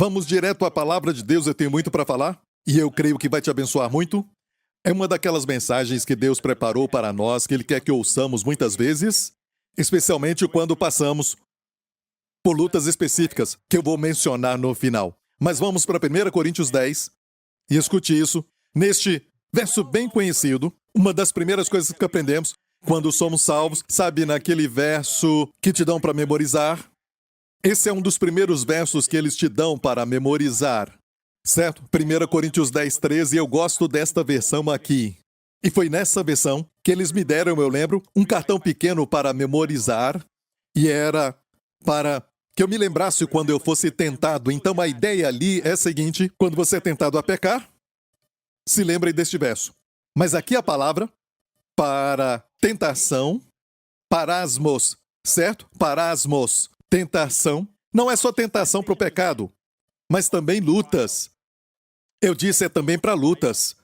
Vamos direto à palavra de Deus, eu tenho muito para falar e eu creio que vai te abençoar muito. É uma daquelas mensagens que Deus preparou para nós, que Ele quer que ouçamos muitas vezes, especialmente quando passamos por lutas específicas, que eu vou mencionar no final. Mas vamos para 1 Coríntios 10 e escute isso. Neste verso bem conhecido, uma das primeiras coisas que aprendemos quando somos salvos, sabe, naquele verso que te dão para memorizar? Esse é um dos primeiros versos que eles te dão para memorizar, certo? 1 Coríntios 10, 13, eu gosto desta versão aqui. E foi nessa versão que eles me deram, eu lembro, um cartão pequeno para memorizar, e era para que eu me lembrasse quando eu fosse tentado. Então a ideia ali é a seguinte: quando você é tentado a pecar, se lembre deste verso. Mas aqui a palavra para tentação, parasmos, certo? Parasmos. Tentação não é só tentação para o pecado, mas também lutas. Eu disse, é também para lutas.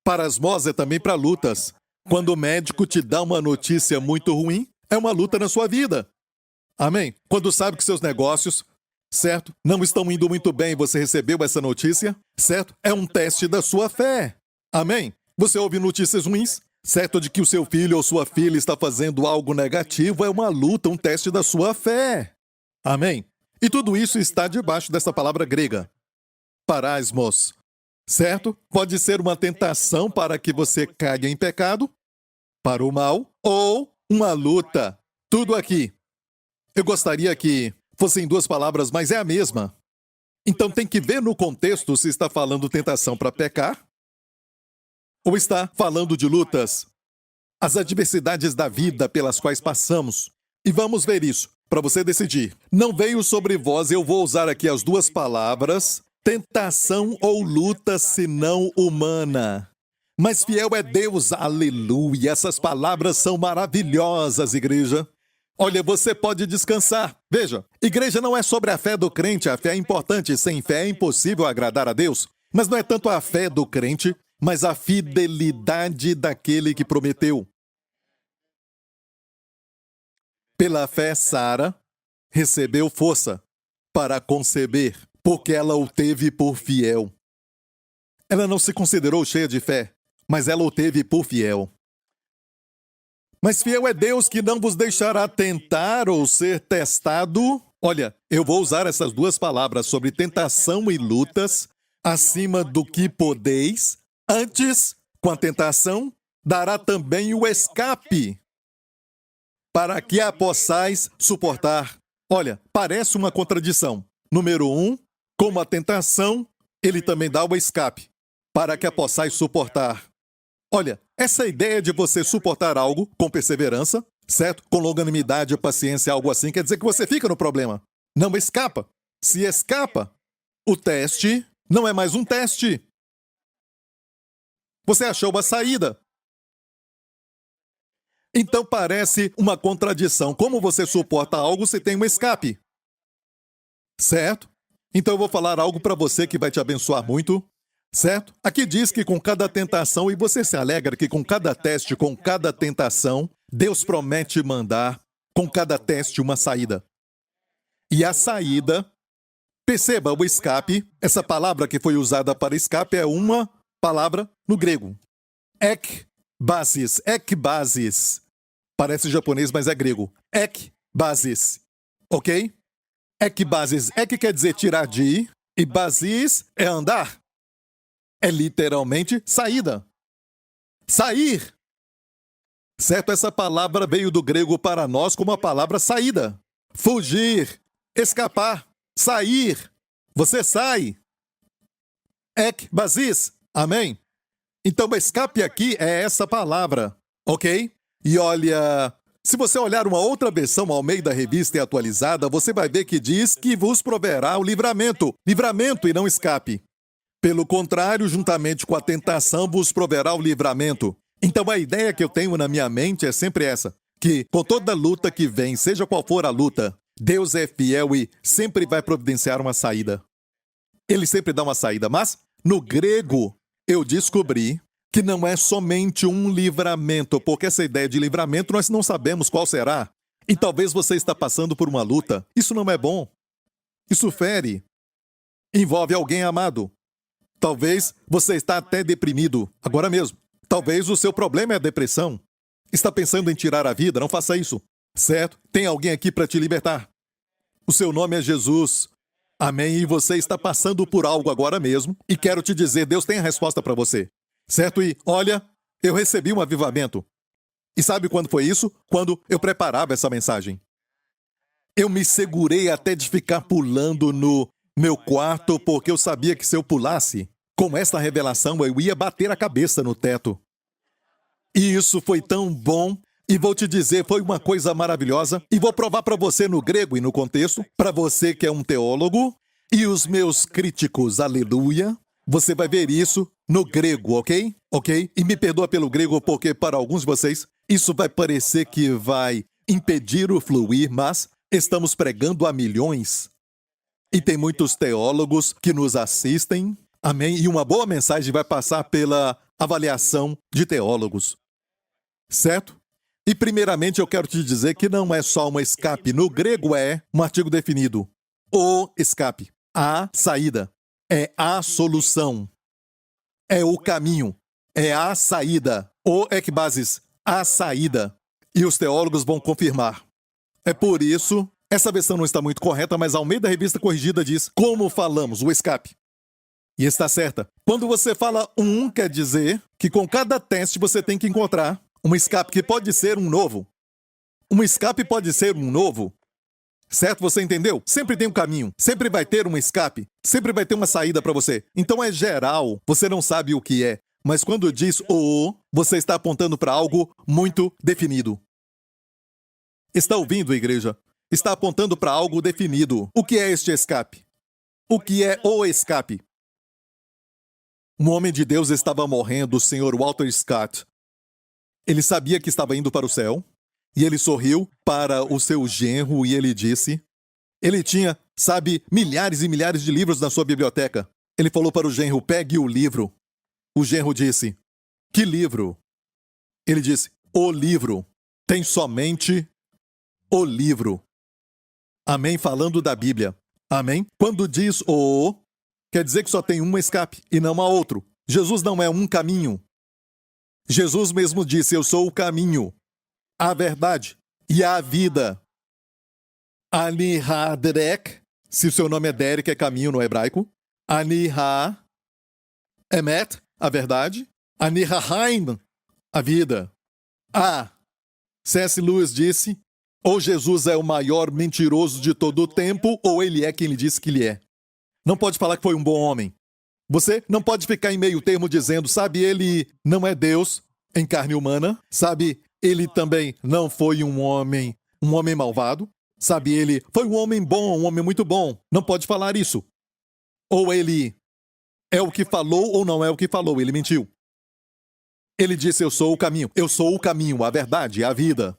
Parasmos é também para lutas. Quando o médico te dá uma notícia muito ruim, é uma luta na sua vida. Amém? Quando sabe que seus negócios, certo, não estão indo muito bem e você recebeu essa notícia, certo? É um teste da sua fé. Amém? Você ouve notícias ruins, certo, de que o seu filho ou sua filha está fazendo algo negativo, é uma luta, um teste da sua fé. Amém? E tudo isso está debaixo dessa palavra grega, parasmos, certo? Pode ser uma tentação para que você caia em pecado, para o mal, ou uma luta. Tudo aqui. Eu gostaria que fossem duas palavras, mas é a mesma. Então tem que ver no contexto se está falando tentação para pecar, ou está falando de lutas, as adversidades da vida pelas quais passamos. E vamos ver isso, para você decidir. Não veio sobre vós, eu vou usar aqui as duas palavras, tentação ou luta, senão humana. Mas fiel é Deus, aleluia. Essas palavras são maravilhosas, igreja. Olha, você pode descansar. Veja, igreja não é sobre a fé do crente, a fé é importante. Sem fé é impossível agradar a Deus. Mas não é tanto a fé do crente, mas a fidelidade daquele que prometeu. Pela fé, Sara recebeu força para conceber, porque ela o teve por fiel. Ela não se considerou cheia de fé, mas ela o teve por fiel. Mas fiel é Deus que não vos deixará tentar ou ser testado. Olha, eu vou usar essas duas palavras sobre tentação e lutas, acima do que podeis. Antes, com a tentação, dará também o escape, para que a possais suportar. Olha, parece uma contradição. Número 1, como a tentação, ele também dá o escape, para que a possais suportar. Olha, essa ideia de você suportar algo com perseverança, certo? Com longanimidade, paciência, algo assim, quer dizer que você fica no problema. Não escapa. Se escapa, o teste não é mais um teste. Você achou uma saída. Então parece uma contradição. Como você suporta algo se tem um escape? Certo? Então eu vou falar algo para você que vai te abençoar muito. Certo? Aqui diz que com cada tentação, e você se alegra que com cada teste, com cada tentação, Deus promete mandar, com cada teste, uma saída. E a saída, perceba o escape, essa palavra que foi usada para escape é uma palavra no grego. Ekbasis, ekbasis. Parece japonês, mas é grego. Ekbasis. Ok? Ekbasis. Ek quer dizer tirar de, e basis é andar. É literalmente saída. Sair. Certo? Essa palavra veio do grego para nós como a palavra saída. Fugir. Escapar. Sair. Você sai. Ekbasis. Amém? Então, o escape aqui é essa palavra. Ok? E olha, se você olhar uma outra versão ao meio da revista e atualizada, você vai ver que diz que vos proverá o livramento. Livramento e não escape. Pelo contrário, juntamente com a tentação, vos proverá o livramento. Então a ideia que eu tenho na minha mente é sempre essa, que com toda luta que vem, seja qual for a luta, Deus é fiel e sempre vai providenciar uma saída. Ele sempre dá uma saída, mas no grego eu descobri que não é somente um livramento, porque essa ideia de livramento nós não sabemos qual será. E talvez você está passando por uma luta. Isso não é bom. Isso fere. Envolve alguém amado. Talvez você está até deprimido, agora mesmo. Talvez o seu problema é a depressão. Está pensando em tirar a vida? Não faça isso. Certo? Tem alguém aqui para te libertar. O seu nome é Jesus. Amém? E você está passando por algo agora mesmo. E quero te dizer, Deus tem a resposta para você. Certo? E, olha, eu recebi um avivamento. E sabe quando foi isso? Quando eu preparava essa mensagem. Eu me segurei até de ficar pulando no meu quarto, porque eu sabia que se eu pulasse, com esta revelação, eu ia bater a cabeça no teto. E isso foi tão bom. E vou te dizer, foi uma coisa maravilhosa. E vou provar para você no grego e no contexto, para você que é um teólogo, e os meus críticos, aleluia. Você vai ver isso no grego, ok? Ok? E me perdoa pelo grego, porque para alguns de vocês, isso vai parecer que vai impedir o fluir, mas estamos pregando a milhões. E tem muitos teólogos que nos assistem, amém? E uma boa mensagem vai passar pela avaliação de teólogos. Certo? E primeiramente eu quero te dizer que não é só um escape. No grego é um artigo definido. O escape. A saída. É a solução. É o caminho. É a saída. O ekbasis. A saída. E os teólogos vão confirmar. É por isso, essa versão não está muito correta, mas a Almeida Revista Corrigida diz como falamos, o escape. E está certa. Quando você fala quer dizer que com cada teste você tem que encontrar um escape que pode ser um novo. Um escape pode ser um novo. Certo? Você entendeu? Sempre tem um caminho. Sempre vai ter um escape. Sempre vai ter uma saída para você. Então é geral. Você não sabe o que é. Mas quando diz você está apontando para algo muito definido. Está ouvindo, igreja? Está apontando para algo definido. O que é este escape? O que é o escape? Um homem de Deus estava morrendo, o Sr. Walter Scott. Ele sabia que estava indo para o céu, e ele sorriu para o seu genro e ele disse... Ele tinha, milhares e milhares de livros na sua biblioteca. Ele falou para o genro, pegue o livro. O genro disse, que livro? Ele disse, o livro. Tem somente o livro. Amém? Falando da Bíblia. Amém? Quando diz quer dizer que só tem um escape e não há outro. Jesus não é um caminho. Jesus mesmo disse, eu sou o caminho, a verdade e a vida. Ani ha-derek, se o seu nome é Derek, é caminho no hebraico. Ani ha-emet, a verdade. Ani ha-haim, a vida. C.S. Lewis disse, ou Jesus é o maior mentiroso de todo o tempo, ou ele é quem ele disse que ele é. Não pode falar que foi um bom homem. Você não pode ficar em meio termo dizendo, ele não é Deus em carne humana, ele também não foi um homem malvado, ele foi um homem bom, um homem muito bom. Não pode falar isso. Ou ele é o que falou ou não é o que falou, ele mentiu. Ele disse, eu sou o caminho, a verdade, a vida.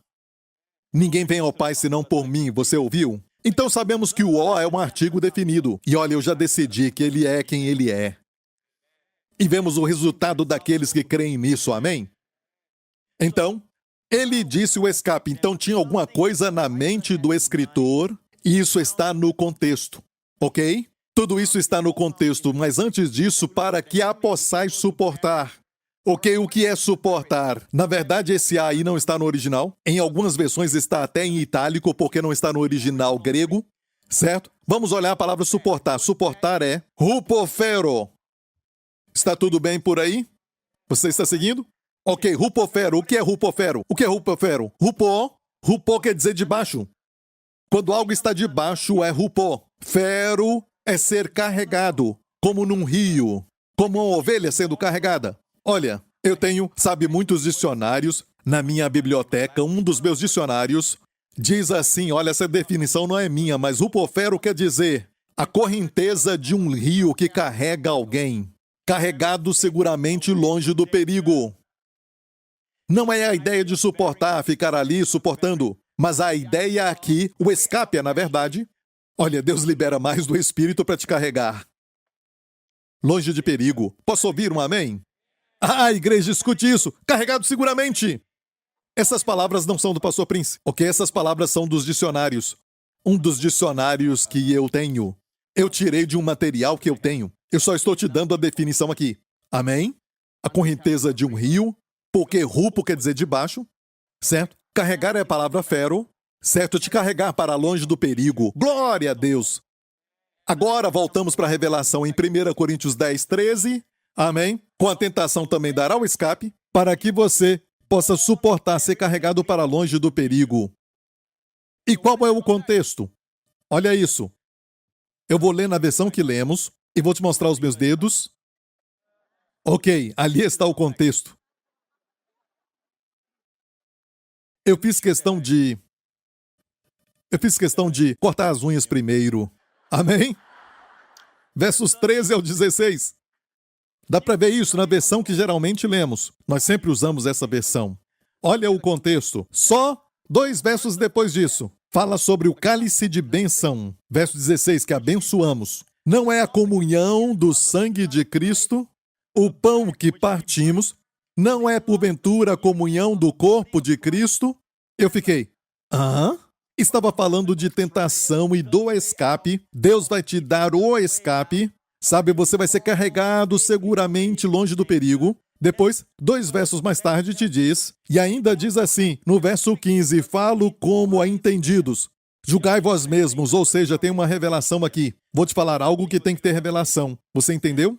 Ninguém vem ao Pai senão por mim, você ouviu? Então sabemos que o O é um artigo definido. E olha, eu já decidi que ele é quem ele é. E vemos o resultado daqueles que creem nisso, amém? Então, ele disse o escape. Então tinha alguma coisa na mente do escritor, e isso está no contexto, ok? Tudo isso está no contexto, mas antes disso, para que a possais suportar. Ok, o que é suportar? Na verdade, esse A aí não está no original. Em algumas versões está até em itálico, porque não está no original grego. Certo? Vamos olhar a palavra suportar. Suportar é rupofero. Está tudo bem por aí? Você está seguindo? Ok, rupofero. O que é rupofero? O que é rupofero? Rupo quer dizer de baixo. Quando algo está de baixo é rupo. Fero é ser carregado, como num rio, como uma ovelha sendo carregada. Olha, eu tenho, muitos dicionários na minha biblioteca. Um dos meus dicionários diz assim, olha, essa definição não é minha, mas rupofero quer dizer a correnteza de um rio que carrega alguém, carregado seguramente longe do perigo. Não é a ideia de suportar, ficar ali suportando, mas a ideia aqui, o escape é, na verdade, olha, Deus libera mais do Espírito para te carregar. Longe de perigo. Posso ouvir um amém? Igreja, escute isso. Carregado seguramente. Essas palavras não são do pastor Prince, ok? Essas palavras são dos dicionários. Um dos dicionários que eu tenho. Eu tirei de um material que eu tenho. Eu só estou te dando a definição aqui. Amém? A correnteza de um rio, porque rupo quer dizer de baixo, certo? Carregar é a palavra fero, certo? Te carregar para longe do perigo. Glória a Deus! Agora voltamos para a revelação em 1 Coríntios 10, 13. Amém? Com a tentação também dará o escape, para que você possa suportar ser carregado para longe do perigo. E qual é o contexto? Olha isso. Eu vou ler na versão que lemos e vou te mostrar os meus dedos. Ok, ali está o contexto. Eu fiz questão de cortar as unhas primeiro. Amém? Versos 13 ao 16. Dá para ver isso na versão que geralmente lemos. Nós sempre usamos essa versão. Olha o contexto. Só 2 versos depois disso. Fala sobre o cálice de bênção. Verso 16, que abençoamos. Não é a comunhão do sangue de Cristo, o pão que partimos, não é porventura a comunhão do corpo de Cristo? Eu fiquei, hã? Estava falando de tentação e do escape. Deus vai te dar o escape. Sabe, você vai ser carregado seguramente longe do perigo. Depois, 2 versos mais tarde, te diz, e ainda diz assim, no verso 15, falo como a entendidos. Julgai vós mesmos, ou seja, tem uma revelação aqui. Vou te falar algo que tem que ter revelação. Você entendeu?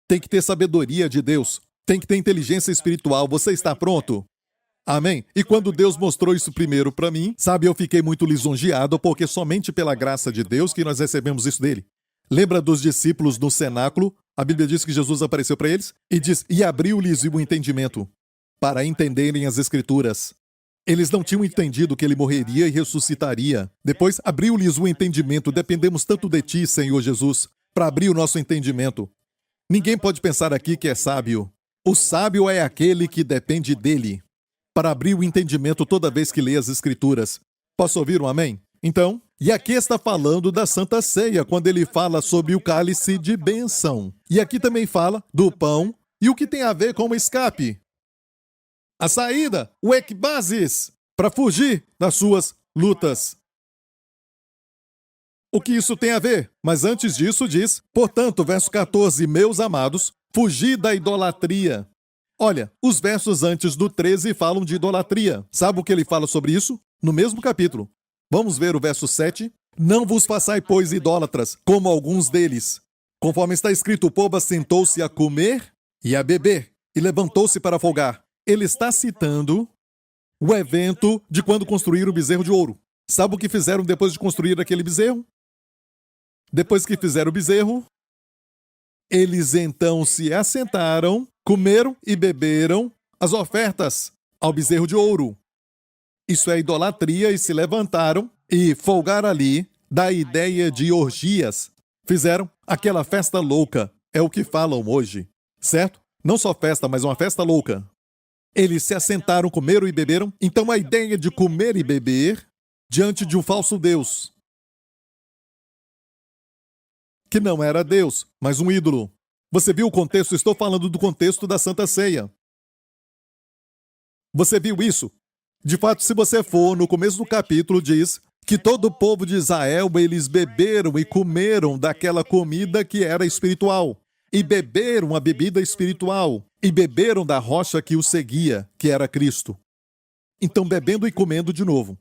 Tem que ter sabedoria de Deus. Tem que ter inteligência espiritual. Você está pronto? Amém? E quando Deus mostrou isso primeiro para mim, sabe, eu fiquei muito lisonjeado, porque somente pela graça de Deus que nós recebemos isso dele. Lembra dos discípulos no cenáculo? A Bíblia diz que Jesus apareceu para eles e diz, e abriu-lhes o entendimento para entenderem as Escrituras. Eles não tinham entendido que ele morreria e ressuscitaria. Depois, abriu-lhes o entendimento. Dependemos tanto de ti, Senhor Jesus, para abrir o nosso entendimento. Ninguém pode pensar aqui que é sábio. O sábio é aquele que depende dele, para abrir o entendimento toda vez que lê as Escrituras. Posso ouvir um amém? Então, e aqui está falando da Santa Ceia, quando ele fala sobre o cálice de bênção. E aqui também fala do pão e o que tem a ver com o escape. A saída, o ekbasis, para fugir das suas lutas. O que isso tem a ver? Mas antes disso diz, portanto, verso 14, meus amados, fugi da idolatria. Olha, os versos antes do 13 falam de idolatria. Sabe o que ele fala sobre isso? No mesmo capítulo. Vamos ver o verso 7. Não vos façai, pois, idólatras, como alguns deles. Conforme está escrito, o povo assentou-se a comer e a beber, e levantou-se para folgar. Ele está citando o evento de quando construíram o bezerro de ouro. Sabe o que fizeram depois de construir aquele bezerro? Depois que fizeram o bezerro, eles então se assentaram, comeram e beberam as ofertas ao bezerro de ouro. Isso é idolatria, e se levantaram e folgaram ali, da ideia de orgias. Fizeram aquela festa louca, é o que falam hoje, certo? Não só festa, mas uma festa louca. Eles se assentaram, comeram e beberam. Então a ideia de comer e beber diante de um falso Deus, que não era Deus, mas um ídolo. Você viu o contexto? Estou falando do contexto da Santa Ceia. Você viu isso? De fato, se você for no começo do capítulo, diz que todo o povo de Israel, eles beberam e comeram daquela comida que era espiritual. E beberam a bebida espiritual. E beberam da rocha que o seguia, que era Cristo. Então, bebendo e comendo de novo.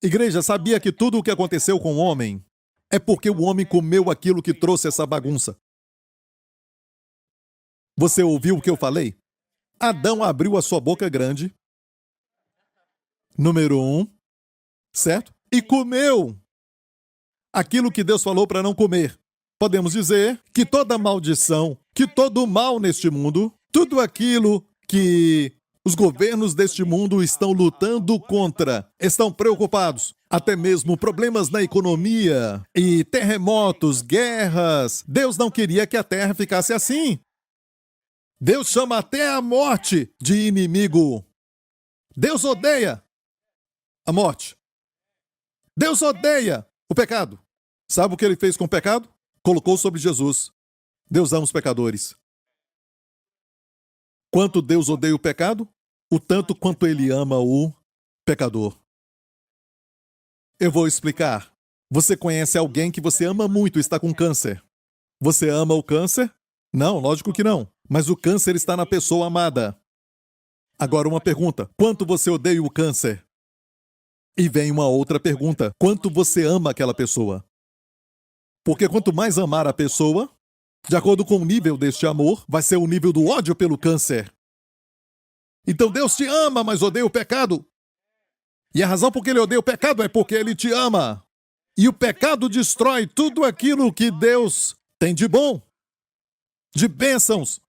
Igreja, sabia que tudo o que aconteceu com o homem é porque o homem comeu aquilo que trouxe essa bagunça? Você ouviu o que eu falei? Adão abriu a sua boca grande, número 1, certo? E comeu aquilo que Deus falou para não comer. Podemos dizer que toda maldição, que todo mal neste mundo, tudo aquilo que os governos deste mundo estão lutando contra, estão preocupados, até mesmo problemas na economia e terremotos, guerras. Deus não queria que a terra ficasse assim. Deus chama até a morte de inimigo. Deus odeia a morte. Deus odeia o pecado. Sabe o que ele fez com o pecado? Colocou sobre Jesus. Deus ama os pecadores. Quanto Deus odeia o pecado? O tanto quanto ele ama o pecador. Eu vou explicar. Você conhece alguém que você ama muito e está com câncer. Você ama o câncer? Não, lógico que não. Mas o câncer está na pessoa amada. Agora uma pergunta: quanto você odeia o câncer? E vem uma outra pergunta: quanto você ama aquela pessoa? Porque quanto mais amar a pessoa, de acordo com o nível deste amor, vai ser o nível do ódio pelo câncer. Então Deus te ama, mas odeia o pecado. E a razão por que ele odeia o pecado é porque ele te ama. E o pecado destrói tudo aquilo que Deus tem de bom, de bênçãos,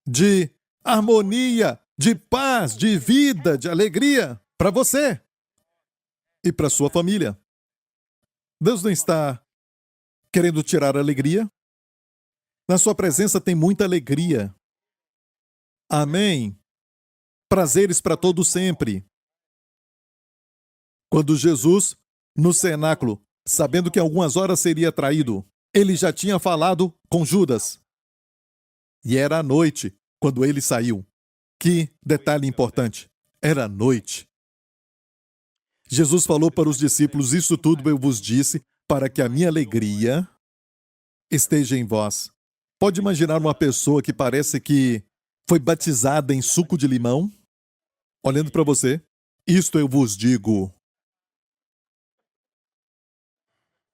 de harmonia, de paz, de vida, de alegria para você e para sua família. Deus não está querendo tirar a alegria. Na sua presença tem muita alegria. Amém. Prazeres para todo sempre. Quando Jesus, no cenáculo, sabendo que em algumas horas seria traído, ele já tinha falado com Judas. E era à noite, quando ele saiu. Que detalhe importante. Era à noite. Jesus falou para os discípulos: isso tudo eu vos disse, para que a minha alegria esteja em vós. Pode imaginar uma pessoa que parece que foi batizada em suco de limão, olhando para você? Isto eu vos digo,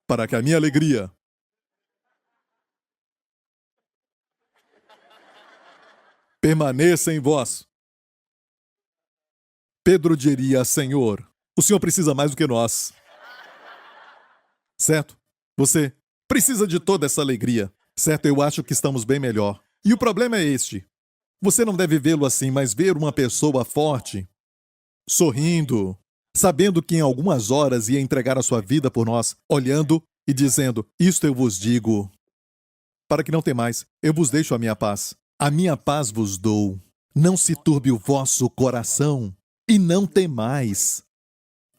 para que a minha alegria permaneça em vós. Pedro diria: Senhor, o Senhor precisa mais do que nós. Certo? Você precisa de toda essa alegria. Certo? Eu acho que estamos bem melhor. E o problema é este. Você não deve vê-lo assim, mas ver uma pessoa forte, sorrindo, sabendo que em algumas horas ia entregar a sua vida por nós, olhando e dizendo: isto eu vos digo, para que não temais, eu vos deixo a minha paz vos dou. Não se turbe o vosso coração, e não temais.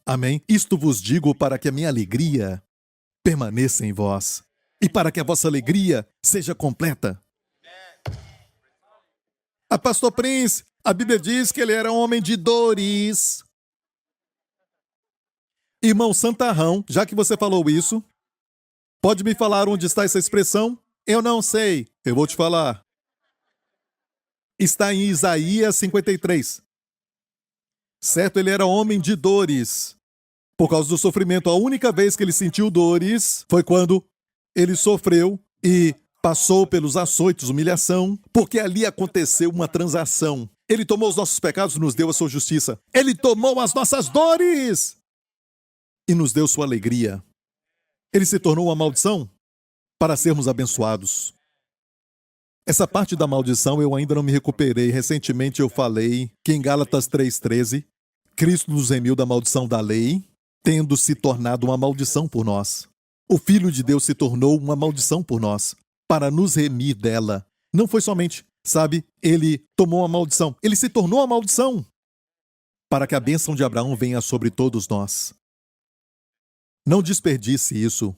Amém? Isto vos digo para que a minha alegria permaneça em vós, e para que a vossa alegria seja completa. Pastor Prince, a Bíblia diz que ele era um homem de dores. Irmão Santarrão, já que você falou isso, pode me falar onde está essa expressão? Eu não sei. Eu vou te falar. Está em Isaías 53. Certo, ele era homem de dores. Por causa do sofrimento, a única vez que ele sentiu dores foi quando ele sofreu e passou pelos açoites, humilhação, porque ali aconteceu uma transação. Ele tomou os nossos pecados e nos deu a sua justiça. Ele tomou as nossas dores e nos deu sua alegria. Ele se tornou uma maldição para sermos abençoados. Essa parte da maldição eu ainda não me recuperei. Recentemente eu falei que em Gálatas 3,13, Cristo nos remiu da maldição da lei, tendo se tornado uma maldição por nós. O Filho de Deus se tornou uma maldição por nós, para nos remir dela. Não foi somente, ele tomou a maldição, ele se tornou a maldição, para que a bênção de Abraão venha sobre todos nós. Não desperdice isso.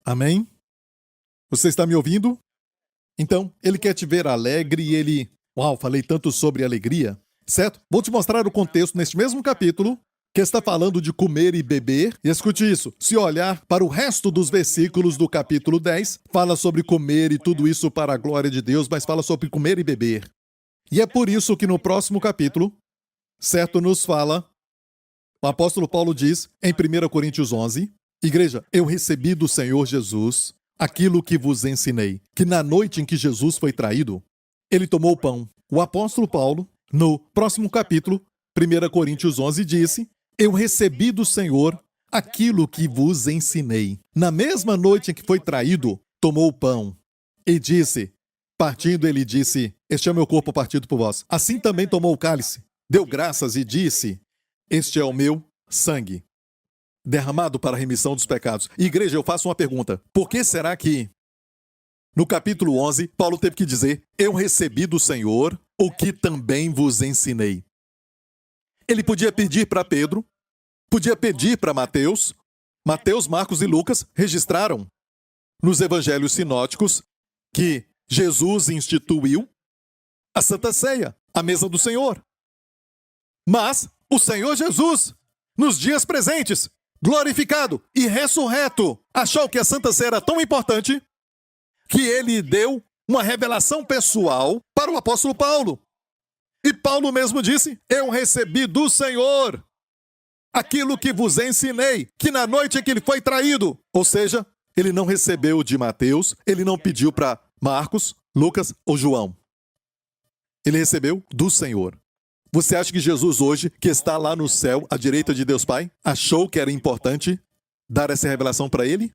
Amém? Você está me ouvindo? Então, ele quer te ver alegre e ele... Uau, falei tanto sobre alegria. Certo? Vou te mostrar o contexto neste mesmo capítulo, que está falando de comer e beber. E escute isso, se olhar para o resto dos versículos do capítulo 10, fala sobre comer e tudo isso para a glória de Deus, mas fala sobre comer e beber. E é por isso que no próximo capítulo, certo, nos fala, o apóstolo Paulo diz, em 1 Coríntios 11, igreja, eu recebi do Senhor Jesus aquilo que vos ensinei, que na noite em que Jesus foi traído, ele tomou o pão. O apóstolo Paulo, no próximo capítulo, 1 Coríntios 11, disse, eu recebi do Senhor aquilo que vos ensinei. Na mesma noite em que foi traído, tomou o pão e disse, partindo, ele disse, este é o meu corpo partido por vós. Assim também tomou o cálice, deu graças e disse, este é o meu sangue, derramado para a remissão dos pecados. Igreja, eu faço uma pergunta. Por que será que, no capítulo 11, Paulo teve que dizer, eu recebi do Senhor o que também vos ensinei? Ele podia pedir para Pedro, podia pedir para Mateus. Mateus, Marcos e Lucas registraram nos evangelhos sinóticos que Jesus instituiu a Santa Ceia, a mesa do Senhor. Mas o Senhor Jesus, nos dias presentes, glorificado e ressurreto, achou que a Santa Ceia era tão importante que ele deu uma revelação pessoal para o apóstolo Paulo. E Paulo mesmo disse: eu recebi do Senhor aquilo que vos ensinei, que na noite em que ele foi traído. Ou seja, ele não recebeu de Mateus, ele não pediu para Marcos, Lucas ou João. Ele recebeu do Senhor. Você acha que Jesus hoje, que está lá no céu, à direita de Deus Pai, achou que era importante dar essa revelação para ele?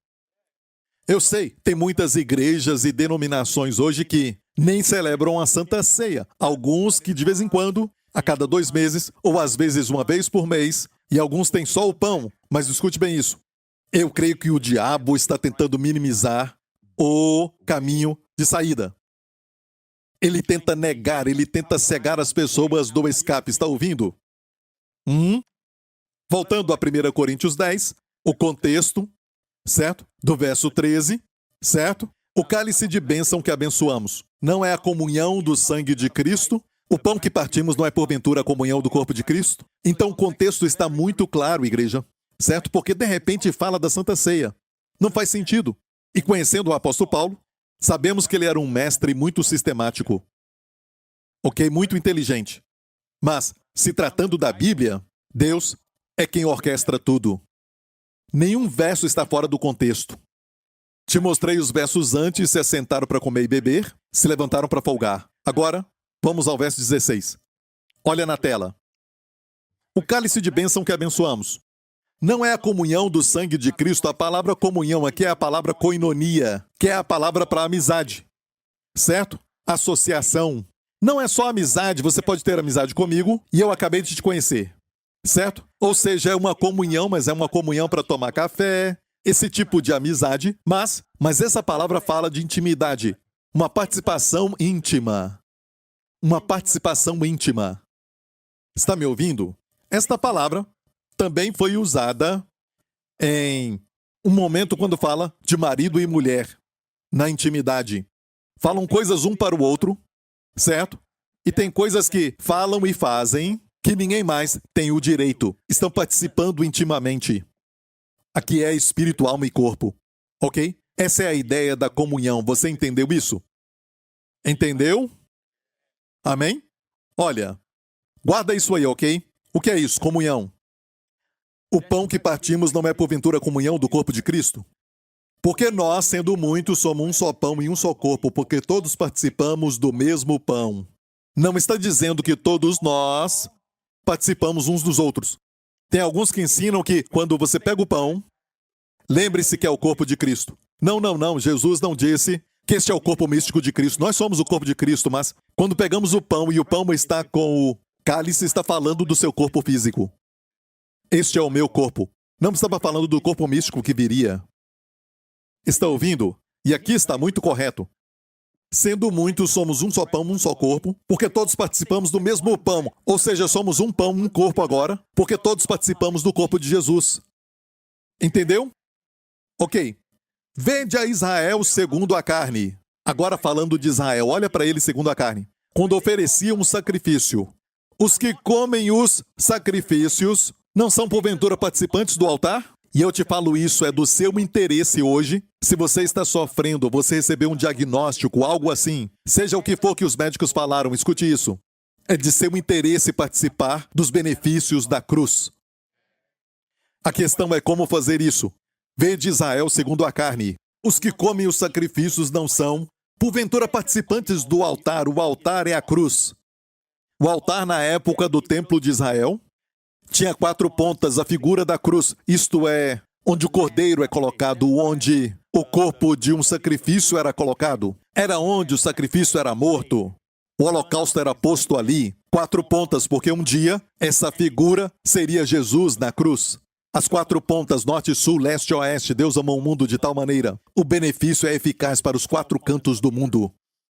Eu sei, tem muitas igrejas e denominações hoje que nem celebram a Santa Ceia. Alguns que de vez em quando, a cada 2 meses, ou às vezes uma vez por mês, e alguns têm só o pão. Mas escute bem isso. Eu creio que o diabo está tentando minimizar o caminho de saída. Ele tenta negar, ele tenta cegar as pessoas do escape. Está ouvindo? Voltando a 1 Coríntios 10, o contexto, certo? Do verso 13, certo? O cálice de bênção que abençoamos não é a comunhão do sangue de Cristo? O pão que partimos não é porventura a comunhão do corpo de Cristo? Então o contexto está muito claro, igreja, certo? Porque de repente fala da Santa Ceia. Não faz sentido. E conhecendo o apóstolo Paulo, sabemos que ele era um mestre muito sistemático. Ok? Muito inteligente. Mas, se tratando da Bíblia, Deus é quem orquestra tudo. Nenhum verso está fora do contexto. Te mostrei os versos antes, se assentaram para comer e beber, se levantaram para folgar. Agora, vamos ao verso 16. Olha na tela. O cálice de bênção que abençoamos não é a comunhão do sangue de Cristo. A palavra comunhão aqui é a palavra koinonia, que é a palavra para amizade. Certo? Associação. Não é só amizade, você pode ter amizade comigo e eu acabei de te conhecer. Certo? Ou seja, é uma comunhão, mas é uma comunhão para tomar café, esse tipo de amizade, mas essa palavra fala de intimidade, uma participação íntima. Uma participação íntima. Está me ouvindo? Esta palavra também foi usada em um momento quando fala de marido e mulher, na intimidade. Falam coisas um para o outro, certo? E tem coisas que falam e fazem que ninguém mais tem o direito. Estão participando intimamente. Aqui é espírito, alma e corpo. Ok? Essa é a ideia da comunhão. Você entendeu isso? Entendeu? Amém? Olha, guarda isso aí, ok? O que é isso? Comunhão. O pão que partimos não é porventura comunhão do corpo de Cristo? Porque nós, sendo muitos, somos um só pão e um só corpo, porque todos participamos do mesmo pão. Não está dizendo que todos nós participamos uns dos outros. Tem alguns que ensinam que quando você pega o pão, lembre-se que é o corpo de Cristo. Não. Jesus não disse que este é o corpo místico de Cristo. Nós somos o corpo de Cristo, mas quando pegamos o pão e o pão está com o cálice, está falando do seu corpo físico. Este é o meu corpo. Não estava falando do corpo místico que viria. Está ouvindo? E aqui está muito correto. Sendo muitos, somos um só pão, um só corpo, porque todos participamos do mesmo pão. Ou seja, somos um pão, um corpo agora, porque todos participamos do corpo de Jesus. Entendeu? Ok. Vede a Israel segundo a carne. Agora falando de Israel, olha para ele segundo a carne. Quando ofereciam um sacrifício, os que comem os sacrifícios não são porventura participantes do altar? E eu te falo isso, é do seu interesse hoje. Se você está sofrendo, você recebeu um diagnóstico, algo assim, seja o que for que os médicos falaram, escute isso. É de seu interesse participar dos benefícios da cruz. A questão é como fazer isso. Vede Israel segundo a carne. Os que comem os sacrifícios não são, porventura, participantes do altar. O altar é a cruz. O altar na época do templo de Israel tinha 4 pontas, a figura da cruz, isto é, onde o cordeiro é colocado, onde o corpo de um sacrifício era colocado. Era onde o sacrifício era morto. O holocausto era posto ali. 4 pontas, porque um dia essa figura seria Jesus na cruz. As 4 pontas, norte, sul, leste e oeste, Deus amou o mundo de tal maneira. O benefício é eficaz para os 4 cantos do mundo.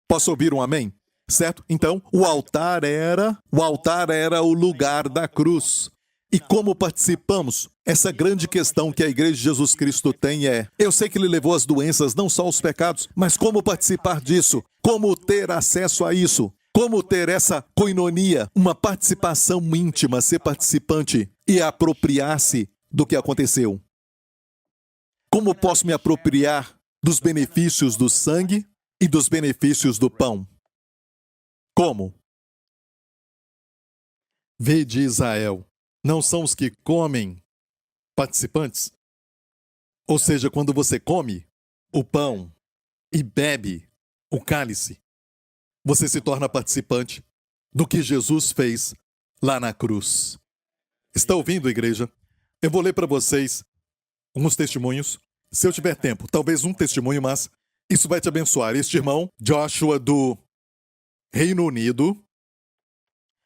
Posso ouvir um amém? Certo? Então, o altar era o lugar da cruz. E como participamos? Essa grande questão que a Igreja de Jesus Cristo tem é: eu sei que Ele levou as doenças, não só os pecados, mas como participar disso? Como ter acesso a isso? Como ter essa koinonia? Uma participação íntima, ser participante e apropriar-se do que aconteceu? Como posso me apropriar dos benefícios do sangue e dos benefícios do pão? Como? Vede Israel, não são os que comem participantes? Ou seja, quando você come o pão e bebe o cálice, você se torna participante do que Jesus fez lá na cruz. Está ouvindo, igreja? Eu vou ler para vocês alguns testemunhos. Se eu tiver tempo, talvez um testemunho, mas isso vai te abençoar. Este irmão, Joshua, do Reino Unido,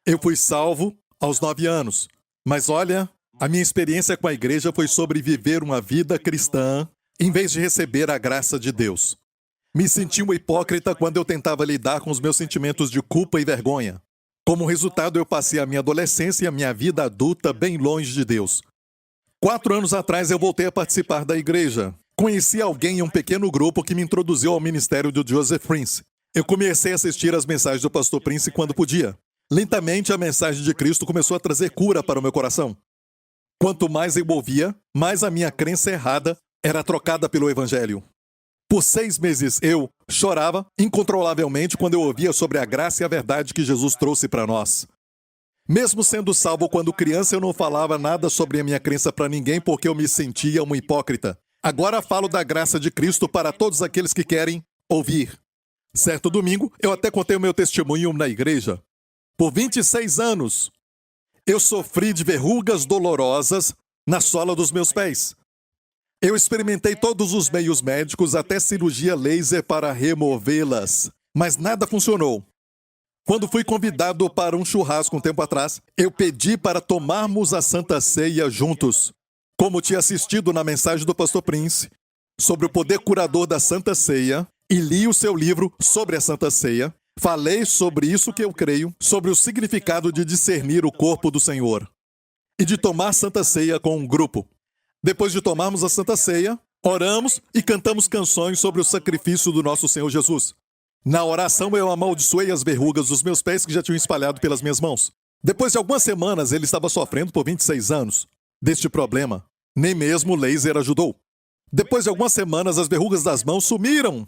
eu fui salvo aos 9 anos. Mas olha, a minha experiência com a igreja foi sobre viver uma vida cristã em vez de receber a graça de Deus. Me senti um hipócrita quando eu tentava lidar com os meus sentimentos de culpa e vergonha. Como resultado, eu passei a minha adolescência e a minha vida adulta bem longe de Deus. 4 anos atrás, eu voltei a participar da igreja. Conheci alguém em um pequeno grupo que me introduziu ao ministério do Joseph Prince. Eu comecei a assistir às mensagens do pastor Prince quando podia. Lentamente, a mensagem de Cristo começou a trazer cura para o meu coração. Quanto mais eu ouvia, mais a minha crença errada era trocada pelo Evangelho. Por 6 meses eu chorava incontrolavelmente quando eu ouvia sobre a graça e a verdade que Jesus trouxe para nós. Mesmo sendo salvo quando criança, eu não falava nada sobre a minha crença para ninguém porque eu me sentia um hipócrita. Agora falo da graça de Cristo para todos aqueles que querem ouvir. Certo domingo, eu até contei o meu testemunho na igreja. Por 26 anos, eu sofri de verrugas dolorosas na sola dos meus pés. Eu experimentei todos os meios médicos, até cirurgia laser para removê-las, mas nada funcionou. Quando fui convidado para um churrasco um tempo atrás, eu pedi para tomarmos a Santa Ceia juntos. Como tinha assistido na mensagem do pastor Prince sobre o poder curador da Santa Ceia e li o seu livro sobre a Santa Ceia, falei sobre isso que eu creio, sobre o significado de discernir o corpo do Senhor e de tomar Santa Ceia com um grupo. Depois de tomarmos a Santa Ceia, oramos e cantamos canções sobre o sacrifício do nosso Senhor Jesus. Na oração, eu amaldiçoei as verrugas dos meus pés que já tinham espalhado pelas minhas mãos. Depois de algumas semanas, ele estava sofrendo por 26 anos deste problema. Nem mesmo o laser ajudou. Depois de algumas semanas, as verrugas das mãos sumiram.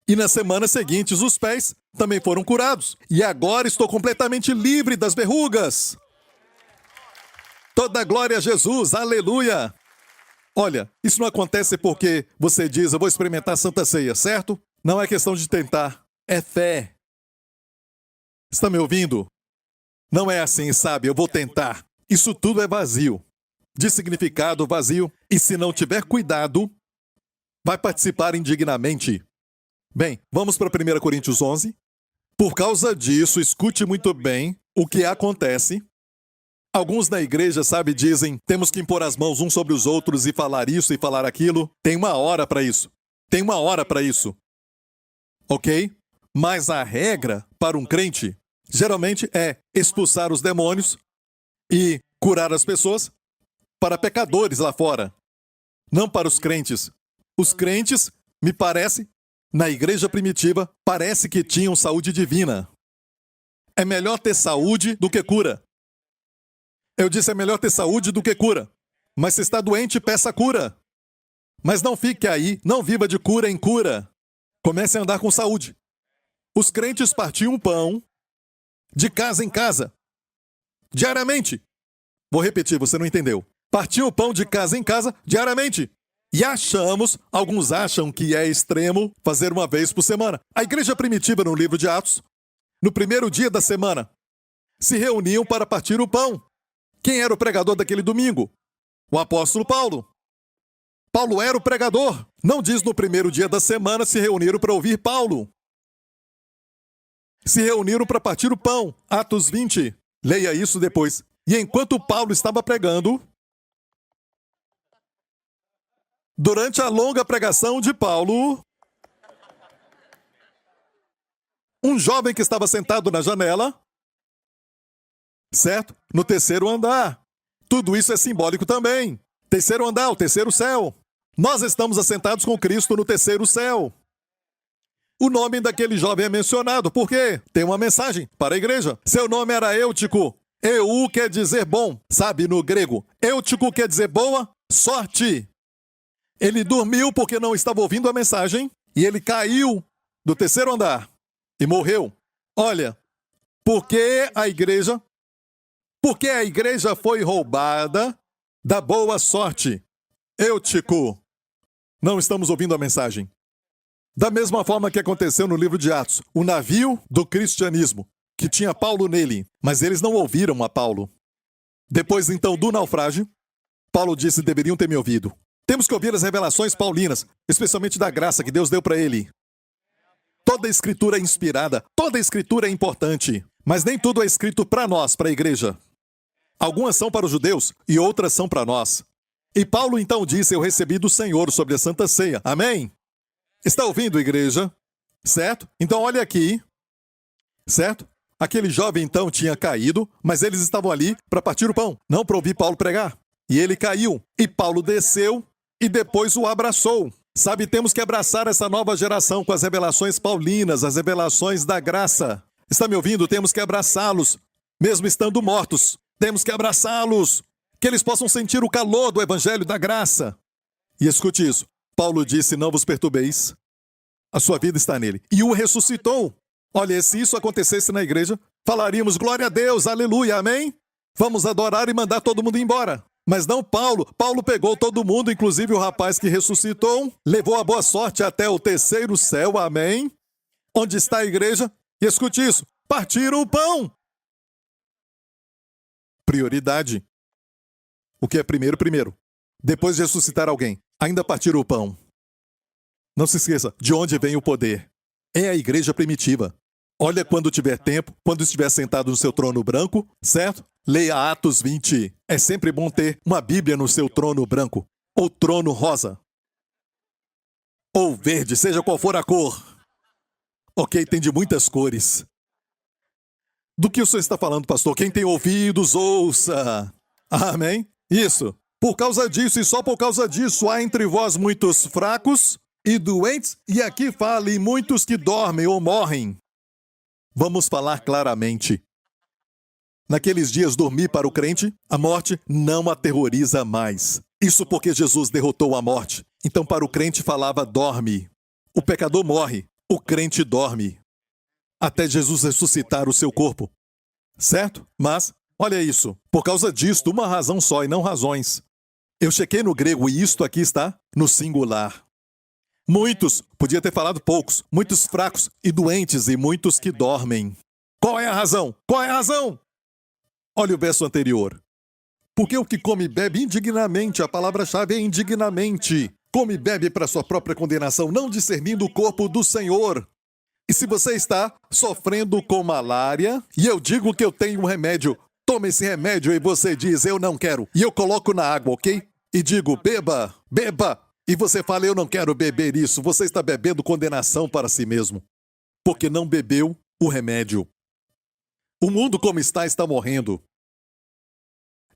E nas semanas seguintes, os pés também foram curados. E agora estou completamente livre das verrugas. Toda glória a Jesus, aleluia! Olha, isso não acontece porque você diz, eu vou experimentar a Santa Ceia, certo? Não é questão de tentar, é fé. Está me ouvindo? Não é assim, sabe? Eu vou tentar. Isso tudo é vazio. De significado vazio. E se não tiver cuidado, vai participar indignamente. Bem, vamos para 1 Coríntios 11. Por causa disso, escute muito bem o que acontece. Alguns na igreja, sabe, dizem, temos que impor as mãos uns sobre os outros e falar isso e falar aquilo. Tem uma hora para isso. Tem uma hora para isso. Ok? Mas a regra para um crente, geralmente é expulsar os demônios e curar as pessoas para pecadores lá fora. Não para os crentes. Os crentes, me parece, na igreja primitiva, parece que tinham saúde divina. É melhor ter saúde do que cura. Eu disse, é melhor ter saúde do que cura. Mas se está doente, peça cura. Mas não fique aí, não viva de cura em cura. Comece a andar com saúde. Os crentes partiam o pão de casa em casa, diariamente. Vou repetir, você não entendeu. Partiam o pão de casa em casa, diariamente. E alguns acham que é extremo fazer uma vez por semana. A igreja primitiva, no livro de Atos, no primeiro dia da semana, se reuniam para partir o pão. Quem era o pregador daquele domingo? O apóstolo Paulo. Paulo era o pregador. Não diz no primeiro dia da semana se reuniram para ouvir Paulo. Se reuniram para partir o pão. Atos 20. Leia isso depois. E enquanto Paulo estava pregando, durante a longa pregação de Paulo, um jovem que estava sentado na janela, certo? No terceiro andar. Tudo isso é simbólico também. Terceiro andar, o terceiro céu. Nós estamos assentados com Cristo no terceiro céu. O nome daquele jovem é mencionado, porque tem uma mensagem para a igreja. Seu nome era Eutico. Eu quer dizer bom, sabe, no grego. Eutico quer dizer boa sorte. Ele dormiu porque não estava ouvindo a mensagem e ele caiu do terceiro andar e morreu. Olha, porque a igreja foi roubada da boa sorte. Eutico. Não estamos ouvindo a mensagem. Da mesma forma que aconteceu no livro de Atos, o navio do cristianismo, que tinha Paulo nele, mas eles não ouviram a Paulo. Depois, então, do naufrágio, Paulo disse: deveriam ter me ouvido. Temos que ouvir as revelações paulinas, especialmente da graça que Deus deu para ele. Toda a escritura é inspirada, toda a escritura é importante, mas nem tudo é escrito para nós, para a igreja. Algumas são para os judeus e outras são para nós. E Paulo então disse: eu recebi do Senhor sobre a Santa Ceia. Amém? Está ouvindo, igreja? Certo? Então olha aqui. Certo? Aquele jovem então tinha caído, mas eles estavam ali para partir o pão, não para ouvir Paulo pregar. E ele caiu. E Paulo desceu e depois o abraçou. Sabe, temos que abraçar essa nova geração com as revelações paulinas, as revelações da graça. Está me ouvindo? Temos que abraçá-los, mesmo estando mortos. Temos que abraçá-los, que eles possam sentir o calor do evangelho da graça. E escute isso. Paulo disse: não vos perturbeis, a sua vida está nele. E o ressuscitou. Olha, se isso acontecesse na igreja, falaríamos: glória a Deus, aleluia, amém? Vamos adorar e mandar todo mundo embora. Mas não Paulo. Paulo pegou todo mundo, inclusive o rapaz que ressuscitou, levou a boa sorte até o terceiro céu, amém? Onde está a igreja? E escute isso: partiram o pão. Prioridade. O que é primeiro, primeiro. Depois de ressuscitar alguém, ainda partiram o pão. Não se esqueça, de onde vem o poder? É a igreja primitiva. Olha, quando tiver tempo, quando estiver sentado no seu trono branco, certo? Leia Atos 20. É sempre bom ter uma Bíblia no seu trono branco, ou trono rosa, ou verde, seja qual for a cor. Ok, tem de muitas cores. Do que o senhor está falando, pastor? Quem tem ouvidos, ouça. Amém? Isso. Por causa disso, e só por causa disso, há entre vós muitos fracos e doentes, e aqui fala, e muitos que dormem ou morrem. Vamos falar claramente. Naqueles dias, dormir para o crente, a morte não aterroriza mais. Isso porque Jesus derrotou a morte. Então, para o crente, falava: dorme. O pecador morre, o crente dorme. Até Jesus ressuscitar o seu corpo. Certo? Mas, olha isso. Por causa disto, uma razão só e não razões. Eu chequei no grego e isto aqui está no singular. Muitos, podia ter falado poucos, muitos fracos e doentes e muitos que dormem. Qual é a razão? Qual é a razão? Olha o verso anterior. Porque o que come e bebe indignamente, a palavra-chave é indignamente. Come e bebe para sua própria condenação, não discernindo o corpo do Senhor. E se você está sofrendo com malária, e eu digo que eu tenho um remédio, tome esse remédio e você diz: eu não quero. E eu coloco na água, ok? E digo: beba, beba. E você fala: eu não quero beber isso. Você está bebendo condenação para si mesmo. Porque não bebeu o remédio. O mundo como está morrendo.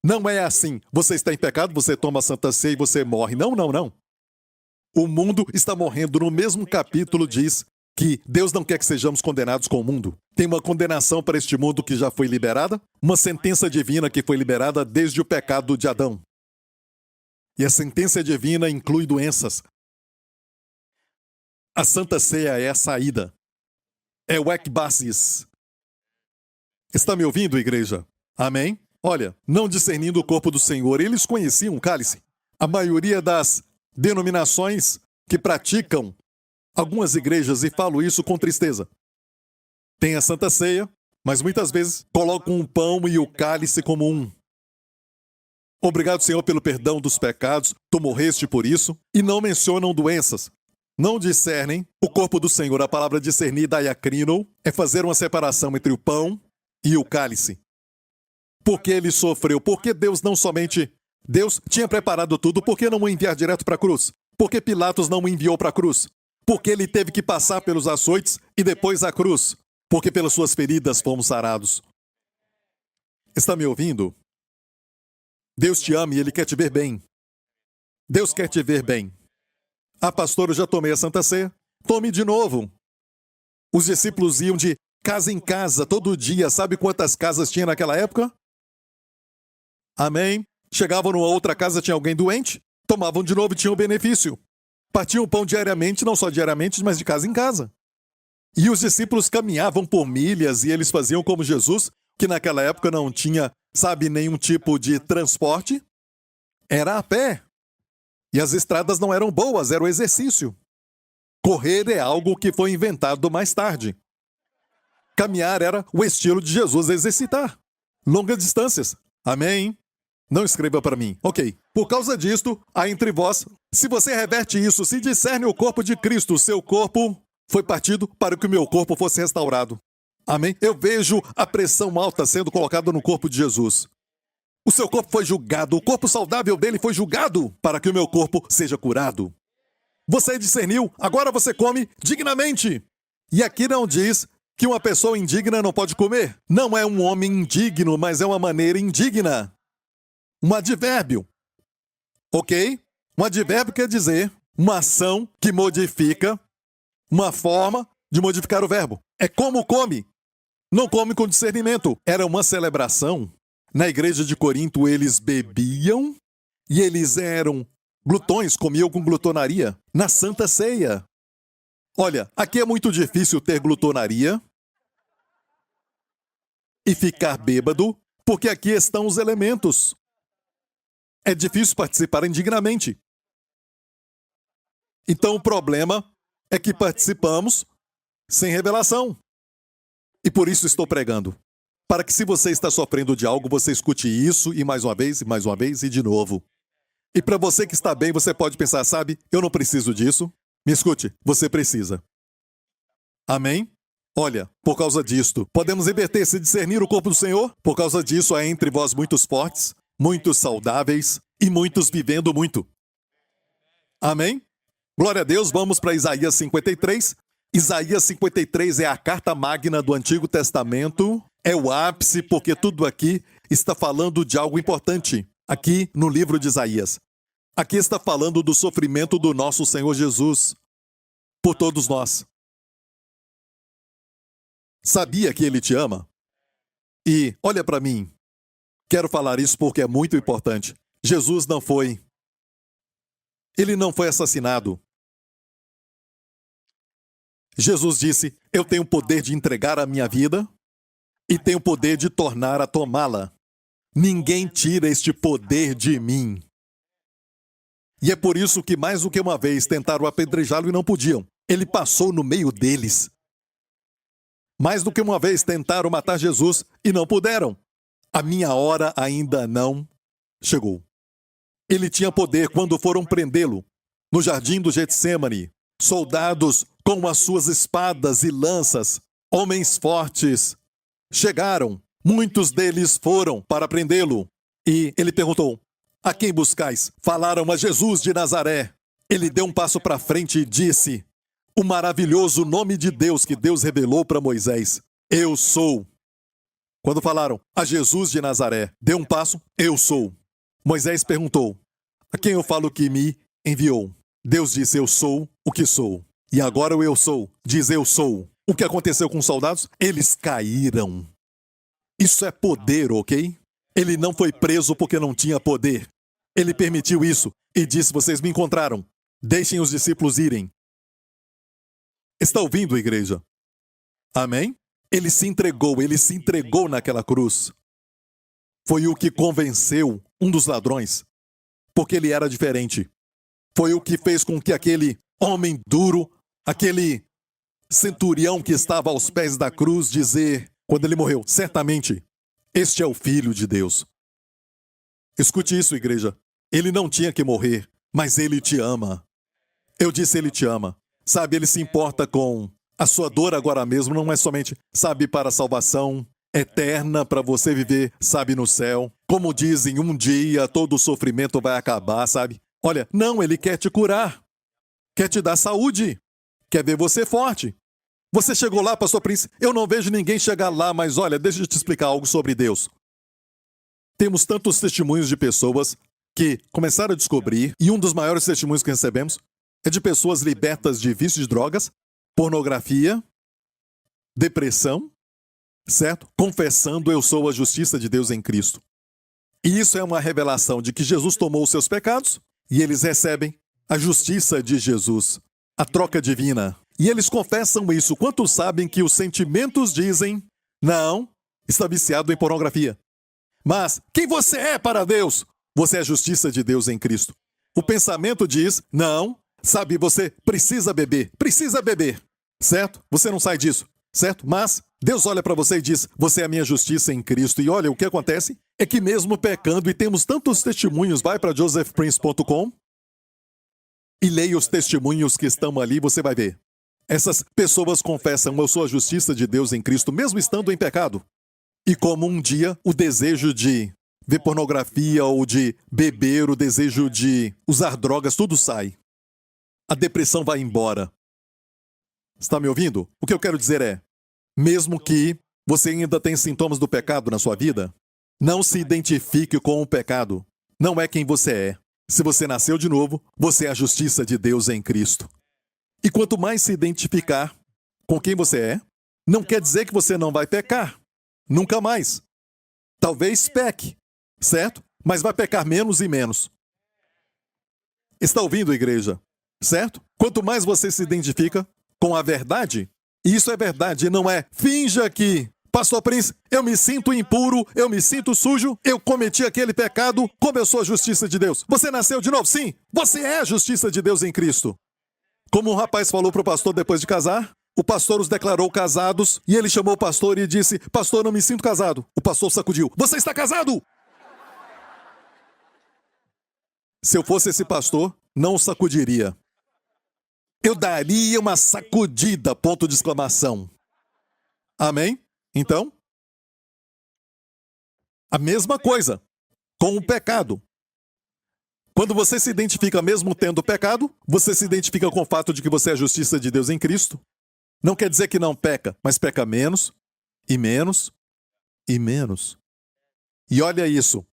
Não é assim. Você está em pecado, você toma a Santa Ceia e você morre. Não, não, não. O mundo está morrendo. No mesmo capítulo diz que Deus não quer que sejamos condenados com o mundo. Tem uma condenação para este mundo que já foi liberada, uma sentença divina que foi liberada desde o pecado de Adão. E a sentença divina inclui doenças. A Santa Ceia é a saída. É o ekbasis. Está me ouvindo, igreja? Amém? Olha, não discernindo o corpo do Senhor, eles conheciam o cálice. A maioria das denominações que praticam algumas igrejas, e falo isso com tristeza, tem a Santa Ceia, mas muitas vezes colocam o pão e o cálice como um. Obrigado, Senhor, pelo perdão dos pecados, tu morreste por isso, e não mencionam doenças. Não discernem o corpo do Senhor. A palavra discernir, diacrino, é fazer uma separação entre o pão e o cálice. Porque ele sofreu? Porque Deus não somente... Deus tinha preparado tudo, por que não o enviar direto para a cruz? Porque Pilatos não o enviou para a cruz? Porque ele teve que passar pelos açoites e depois a cruz? Porque pelas suas feridas fomos sarados. Está me ouvindo? Deus te ama e Ele quer te ver bem. Deus quer te ver bem. Ah, pastor, eu já tomei a Santa Ceia. Tome de novo. Os discípulos iam de casa em casa todo dia. Sabe quantas casas tinha naquela época? Amém? Chegavam numa outra casa, tinha alguém doente, tomavam de novo e tinham benefício. Partiam o pão diariamente, não só diariamente, mas de casa em casa. E os discípulos caminhavam por milhas e eles faziam como Jesus, que naquela época não tinha, nenhum tipo de transporte, era a pé. E as estradas não eram boas, era o exercício. Correr é algo que foi inventado mais tarde. Caminhar era o estilo de Jesus exercitar. Longas distâncias. Amém? Não escreva para mim. Ok. Por causa disto, há entre vós, se você reverte isso, se discerne o corpo de Cristo, seu corpo foi partido para que o meu corpo fosse restaurado. Amém? Eu vejo a pressão alta sendo colocada no corpo de Jesus. O seu corpo foi julgado, o corpo saudável dele foi julgado para que o meu corpo seja curado. Você discerniu, agora você come dignamente. E aqui não diz que uma pessoa indigna não pode comer. Não é um homem indigno, mas é uma maneira indigna. Um advérbio. Ok? Um advérbio quer dizer uma ação que modifica uma forma de modificar o verbo. É como come. Não come com discernimento. Era uma celebração. Na igreja de Corinto, eles bebiam e eles eram glutões, comiam com glutonaria. Na Santa Ceia. Olha, aqui é muito difícil ter glutonaria e ficar bêbado, porque aqui estão os elementos. É difícil participar indignamente. Então o problema é que participamos sem revelação. E por isso estou pregando. Para que se você está sofrendo de algo, você escute isso e mais uma vez e de novo. E para você que está bem, você pode pensar, eu não preciso disso. Me escute, você precisa. Amém? Olha, por causa disto, podemos inverter, se discernir o corpo do Senhor? Por causa disso, há entre vós muitos fortes, muitos saudáveis e muitos vivendo muito. Amém? Glória a Deus, vamos para Isaías 53. Isaías 53 é a carta magna do Antigo Testamento. É o ápice, porque tudo aqui está falando de algo importante. Aqui no livro de Isaías. Aqui está falando do sofrimento do nosso Senhor Jesus por todos nós. Sabia que Ele te ama? E olha para mim. Quero falar isso porque é muito importante. Jesus não foi. Ele não foi assassinado. Jesus disse, eu tenho o poder de entregar a minha vida e tenho o poder de tornar a tomá-la. Ninguém tira este poder de mim. E é por isso que mais do que uma vez tentaram apedrejá-lo e não podiam. Ele passou no meio deles. Mais do que uma vez tentaram matar Jesus e não puderam. A minha hora ainda não chegou. Ele tinha poder quando foram prendê-lo no jardim do Getsêmani. Soldados com as suas espadas e lanças, homens fortes, chegaram. Muitos deles foram para prendê-lo. E ele perguntou, a quem buscais? Falaram a Jesus de Nazaré. Ele deu um passo para frente e disse, o maravilhoso nome de Deus que Deus revelou para Moisés. Eu sou. Quando falaram a Jesus de Nazaré, deu um passo, eu sou. Moisés perguntou, a quem eu falo que me enviou? Deus disse, eu sou o que sou. E agora o eu sou diz eu sou. O que aconteceu com os soldados? Eles caíram. Isso é poder, ok? Ele não foi preso porque não tinha poder. Ele permitiu isso e disse, vocês me encontraram. Deixem os discípulos irem. Está ouvindo, igreja? Amém? Ele se entregou naquela cruz. Foi o que convenceu um dos ladrões, porque ele era diferente. Foi o que fez com que aquele homem duro, aquele centurião que estava aos pés da cruz, dizer, quando ele morreu, certamente, este é o Filho de Deus. Escute isso, igreja. Ele não tinha que morrer, mas ele te ama. Eu disse, ele te ama. Ele se importa com a sua dor agora mesmo, não é somente, para a salvação eterna, para você viver, no céu. Como dizem, um dia todo o sofrimento vai acabar, Olha, não, ele quer te curar. Quer te dar saúde. Quer ver você forte. Você chegou lá, pastor Prince, eu não vejo ninguém chegar lá, mas olha, deixa eu te explicar algo sobre Deus. Temos tantos testemunhos de pessoas que começaram a descobrir, e um dos maiores testemunhos que recebemos é de pessoas libertas de vícios de drogas, pornografia, depressão, certo? Confessando, eu sou a justiça de Deus em Cristo. E isso é uma revelação de que Jesus tomou os seus pecados e eles recebem a justiça de Jesus, a troca divina. E eles confessam isso. Quantos sabem que os sentimentos dizem, não, está viciado em pornografia. Mas quem você é para Deus? Você é a justiça de Deus em Cristo. O pensamento diz, não, sabe, você precisa beber, certo? Você não sai disso, certo? Mas Deus olha para você e diz, você é a minha justiça em Cristo. E olha, o que acontece é que mesmo pecando, e temos tantos testemunhos, vai para josephprince.com e leia os testemunhos que estão ali, você vai ver. Essas pessoas confessam, eu sou a justiça de Deus em Cristo, mesmo estando em pecado. E como um dia o desejo de ver pornografia ou de beber, o desejo de usar drogas, tudo sai. A depressão vai embora. Está me ouvindo? O que eu quero dizer é, mesmo que você ainda tenha sintomas do pecado na sua vida, não se identifique com o pecado. Não é quem você é. Se você nasceu de novo, você é a justiça de Deus em Cristo. E quanto mais se identificar com quem você é, não quer dizer que você não vai pecar. Nunca mais. Talvez peque, certo? Mas vai pecar menos e menos. Está ouvindo, igreja? Certo? Quanto mais você se identifica com a verdade, e isso é verdade, não é finja que, Pastor Prince, eu me sinto impuro, eu me sinto sujo, eu cometi aquele pecado, como eu sou a justiça de Deus. Você nasceu de novo? Sim, você é a justiça de Deus em Cristo. Como um rapaz falou para o pastor depois de casar, o pastor os declarou casados e ele chamou o pastor e disse, pastor, não me sinto casado. O pastor sacudiu, você está casado? Se eu fosse esse pastor, não o sacudiria. Eu daria uma sacudida, ponto de exclamação. Amém? Então, a mesma coisa com o pecado. Quando você se identifica mesmo tendo pecado, você se identifica com o fato de que você é a justiça de Deus em Cristo. Não quer dizer que não peca, mas peca menos, e menos, e menos. E olha isso.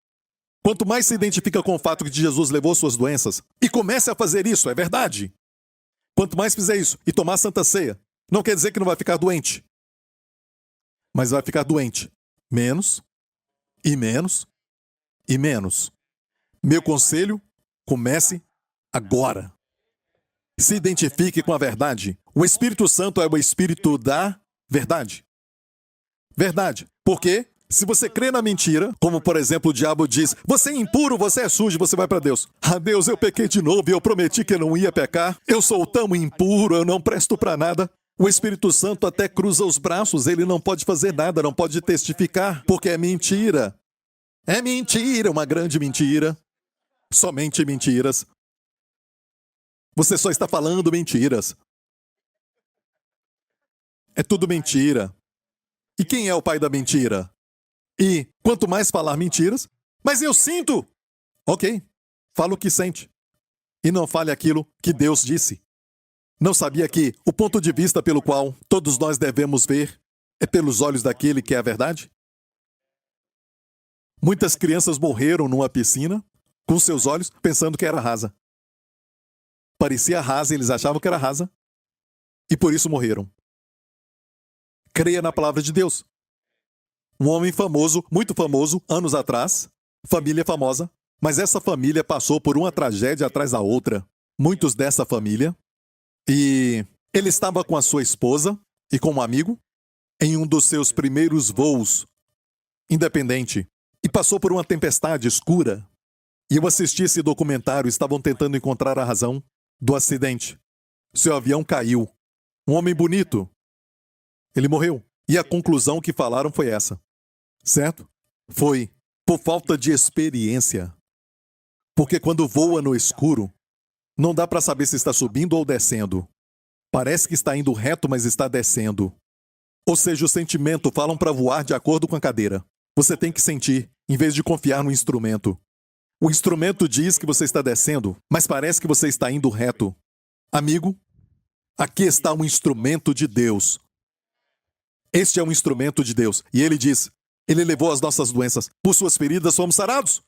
Quanto mais se identifica com o fato de que Jesus levou suas doenças, e comece a fazer isso, é verdade. Quanto mais fizer isso e tomar a Santa Ceia, não quer dizer que não vai ficar doente. Mas vai ficar doente. Menos, e menos, e menos. Meu conselho, comece agora. Se identifique com a verdade. O Espírito Santo é o Espírito da verdade. Verdade. Porque se você crê na mentira, como por exemplo o diabo diz, você é impuro, você é sujo, você vai para Deus. Ah, Deus, eu pequei de novo e eu prometi que eu não ia pecar. Eu sou tão impuro, eu não presto para nada. O Espírito Santo até cruza os braços, ele não pode fazer nada, não pode testificar, porque é mentira. É mentira, uma grande mentira. Somente mentiras. Você só está falando mentiras. É tudo mentira. E quem é o pai da mentira? E quanto mais falar mentiras, mas eu sinto. Ok, fala o que sente. E não fale aquilo que Deus disse. Não sabia que o ponto de vista pelo qual todos nós devemos ver é pelos olhos daquele que é a verdade? Muitas crianças morreram numa piscina com seus olhos pensando que era rasa. Parecia rasa e eles achavam que era rasa. E por isso morreram. Creia na palavra de Deus. Um homem famoso, muito famoso, anos atrás, família famosa, mas essa família passou por uma tragédia atrás da outra. Muitos dessa família. E ele estava com a sua esposa e com um amigo em um dos seus primeiros voos, independente, e passou por uma tempestade escura. E eu assisti esse documentário, estavam tentando encontrar a razão do acidente. Seu avião caiu. Um homem bonito. Ele morreu. E a conclusão que falaram foi essa. Certo? Foi por falta de experiência. Porque quando voa no escuro, não dá para saber se está subindo ou descendo. Parece que está indo reto, mas está descendo. Ou seja, o sentimento falam para voar de acordo com a cadeira. Você tem que sentir, em vez de confiar no instrumento. O instrumento diz que você está descendo, mas parece que você está indo reto. Amigo, aqui está um instrumento de Deus. Este é um instrumento de Deus. E ele diz, ele levou as nossas doenças. Por suas feridas fomos sarados.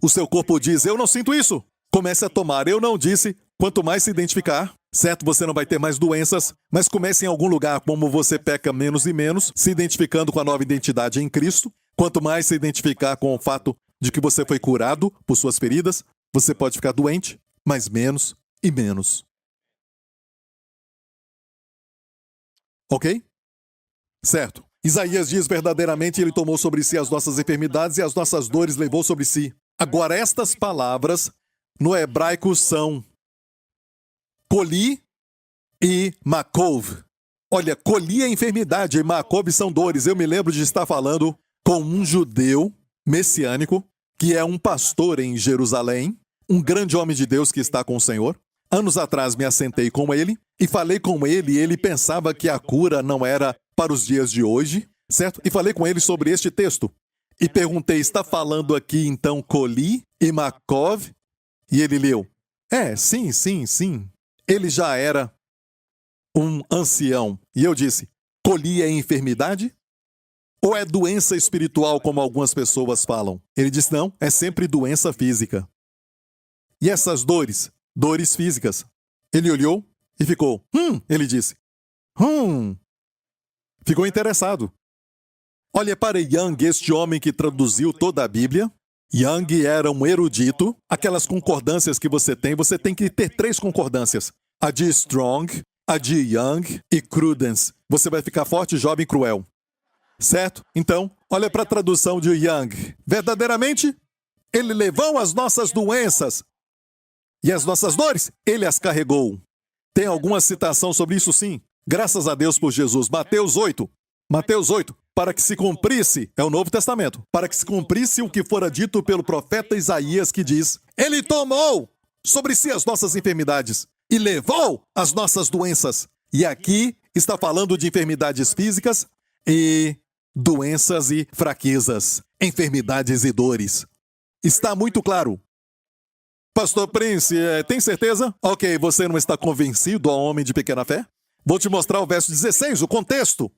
O seu corpo diz, eu não sinto isso. Comece a tomar. Eu não disse, quanto mais se identificar, certo, você não vai ter mais doenças, mas comece em algum lugar como você peca menos e menos, se identificando com a nova identidade em Cristo. Quanto mais se identificar com o fato de que você foi curado por suas feridas, você pode ficar doente, mas menos e menos. Ok? Certo. Isaías diz verdadeiramente, ele tomou sobre si as nossas enfermidades e as nossas dores levou sobre si. Agora, estas palavras no hebraico são coli e makov. Olha, coli é enfermidade e makov são dores. Eu me lembro de estar falando com um judeu messiânico, que é um pastor em Jerusalém, um grande homem de Deus que está com o Senhor. Anos atrás me assentei com ele e falei com ele, e ele pensava que a cura não era para os dias de hoje, certo? E falei com ele sobre este texto. E perguntei, está falando aqui então coli e makov? E ele leu. Sim. Ele já era um ancião. E eu disse, coli é enfermidade? Ou é doença espiritual, como algumas pessoas falam? Ele disse, não, é sempre doença física. E essas dores? Dores físicas. Ele olhou e ficou, ele disse, Ficou interessado. Olha para Young, este homem que traduziu toda a Bíblia. Young era um erudito. Aquelas concordâncias que você tem que ter 3 concordâncias. A de Strong, a de Young e Crudence. Você vai ficar forte, jovem e cruel. Certo? Então, olha para a tradução de Young. Verdadeiramente, ele levou as nossas doenças e as nossas dores, ele as carregou. Tem alguma citação sobre isso? Sim. Graças a Deus por Jesus. Mateus 8. Para que se cumprisse, é o Novo Testamento, para que se cumprisse o que fora dito pelo profeta Isaías, que diz, ele tomou sobre si as nossas enfermidades e levou as nossas doenças. E aqui está falando de enfermidades físicas e doenças e fraquezas, enfermidades e dores. Está muito claro. Pastor Prince, tem certeza? Ok, você não está convencido, ó homem de pequena fé? Vou te mostrar o verso 16, o contexto.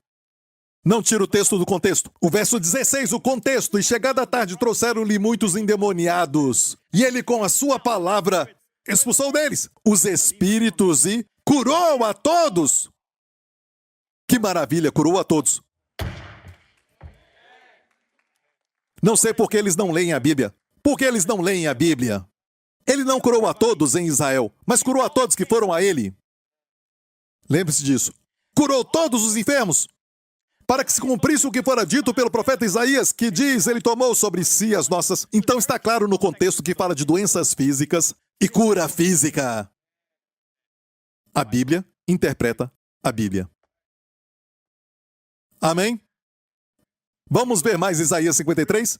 Não tira o texto do contexto. O verso 16, o contexto. E chegada a tarde trouxeram-lhe muitos endemoniados. E ele com a sua palavra expulsou deles os espíritos e curou a todos. Que maravilha, curou a todos. Não sei por que eles não leem a Bíblia. Por que eles não leem a Bíblia? Ele não curou a todos em Israel, mas curou a todos que foram a ele. Lembre-se disso. Curou todos os enfermos, para que se cumprisse o que fora dito pelo profeta Isaías, que diz, ele tomou sobre si as nossas... Então está claro no contexto que fala de doenças físicas e cura física. A Bíblia interpreta a Bíblia. Amém? Vamos ver mais Isaías 53?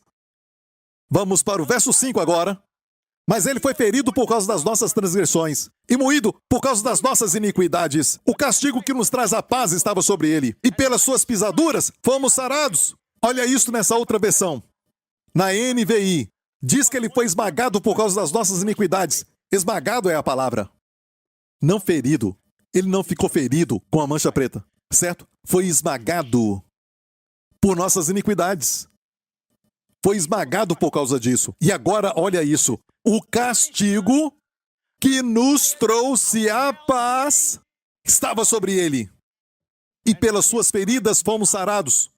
Vamos para o verso 5 agora. Mas ele foi ferido por causa das nossas transgressões e moído por causa das nossas iniquidades. O castigo que nos traz a paz estava sobre ele, e pelas suas pisaduras fomos sarados. Olha isso nessa outra versão. Na NVI, diz que ele foi esmagado por causa das nossas iniquidades. Esmagado é a palavra. Não ferido. Ele não ficou ferido com a mancha preta, certo? Foi esmagado por nossas iniquidades. Foi esmagado por causa disso. E agora, olha isso. O castigo que nos trouxe a paz estava sobre ele. E pelas suas feridas fomos sarados.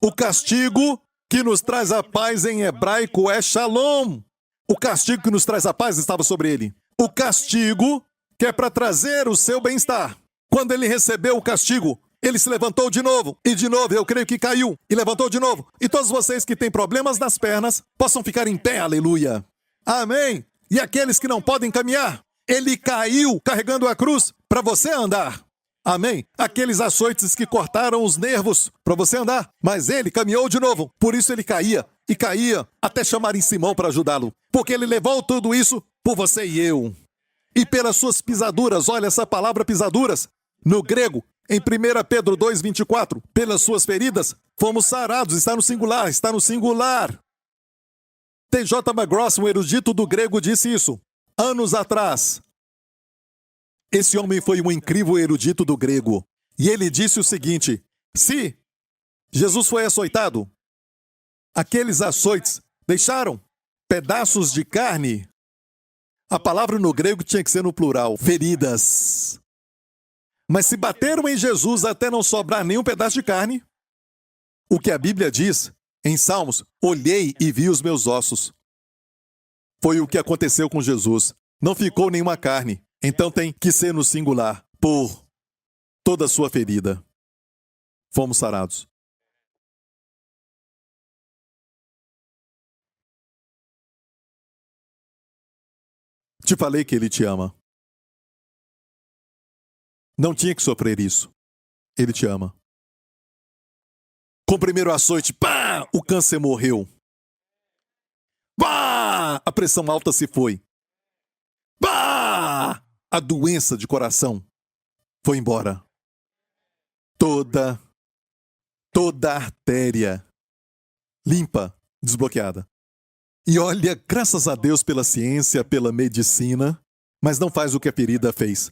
O castigo que nos traz a paz em hebraico é shalom. O castigo que nos traz a paz estava sobre ele. O castigo que é para trazer o seu bem-estar. Quando ele recebeu o castigo, ele se levantou de novo. E de novo, eu creio que caiu. E levantou de novo. E todos vocês que têm problemas nas pernas, possam ficar em pé, aleluia. Amém. E aqueles que não podem caminhar, ele caiu carregando a cruz para você andar. Amém. Aqueles açoites que cortaram os nervos para você andar, mas ele caminhou de novo. Por isso ele caía e caía até chamarem Simão para ajudá-lo. Porque ele levou tudo isso por você e eu. E pelas suas pisaduras, olha essa palavra pisaduras, no grego, em 1 Pedro 2,24, pelas suas feridas, fomos sarados. Está no singular, está no singular. T.J. McGross, um erudito do grego, disse isso anos atrás. Esse homem foi um incrível erudito do grego. E ele disse o seguinte, se Jesus foi açoitado, aqueles açoites deixaram pedaços de carne. A palavra no grego tinha que ser no plural, feridas. Mas se bateram em Jesus até não sobrar nenhum pedaço de carne, o que a Bíblia diz Em Salmos, olhei e vi os meus ossos. Foi o que aconteceu com Jesus. Não ficou nenhuma carne. Então tem que ser no singular. Por toda a sua ferida, fomos sarados. Te falei que Ele te ama. Não tinha que sofrer isso. Ele te ama. Com o primeiro açoite, pá! O câncer morreu. Pá! A pressão alta se foi. Pá! A doença de coração foi embora. Toda artéria limpa, desbloqueada. E olha, graças a Deus pela ciência, pela medicina, mas não faz o que a ferida fez.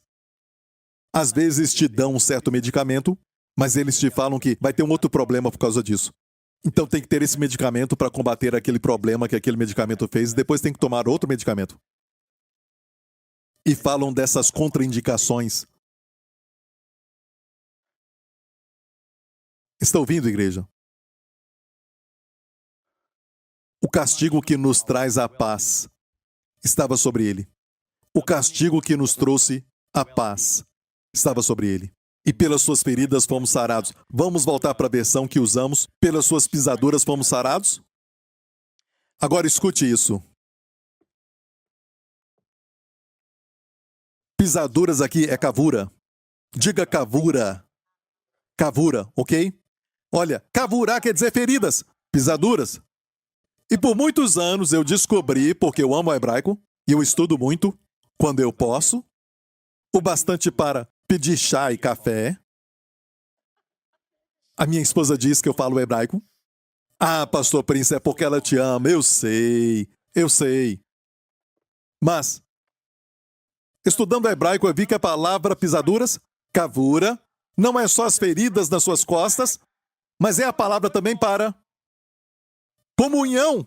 Às vezes te dão um certo medicamento, mas eles te falam que vai ter um outro problema por causa disso. Então tem que ter esse medicamento para combater aquele problema que aquele medicamento fez, e depois tem que tomar outro medicamento. E falam dessas contraindicações. Está ouvindo, igreja? O castigo que nos traz a paz estava sobre ele. O castigo que nos trouxe a paz estava sobre ele. E pelas suas feridas fomos sarados. Vamos voltar para a versão que usamos. Pelas suas pisaduras fomos sarados? Agora escute isso. Pisaduras aqui é cavura. Diga cavura. Cavura, ok? Olha, cavura quer dizer feridas, pisaduras. E por muitos anos eu descobri, porque eu amo o hebraico, e eu estudo muito, quando eu posso, o bastante para pedir chá e café. A minha esposa diz que eu falo hebraico. Ah, pastor Prince, é porque ela te ama, eu sei. Mas, estudando hebraico, eu vi que a palavra pisaduras, cavura, não é só as feridas nas suas costas, mas é a palavra também para comunhão.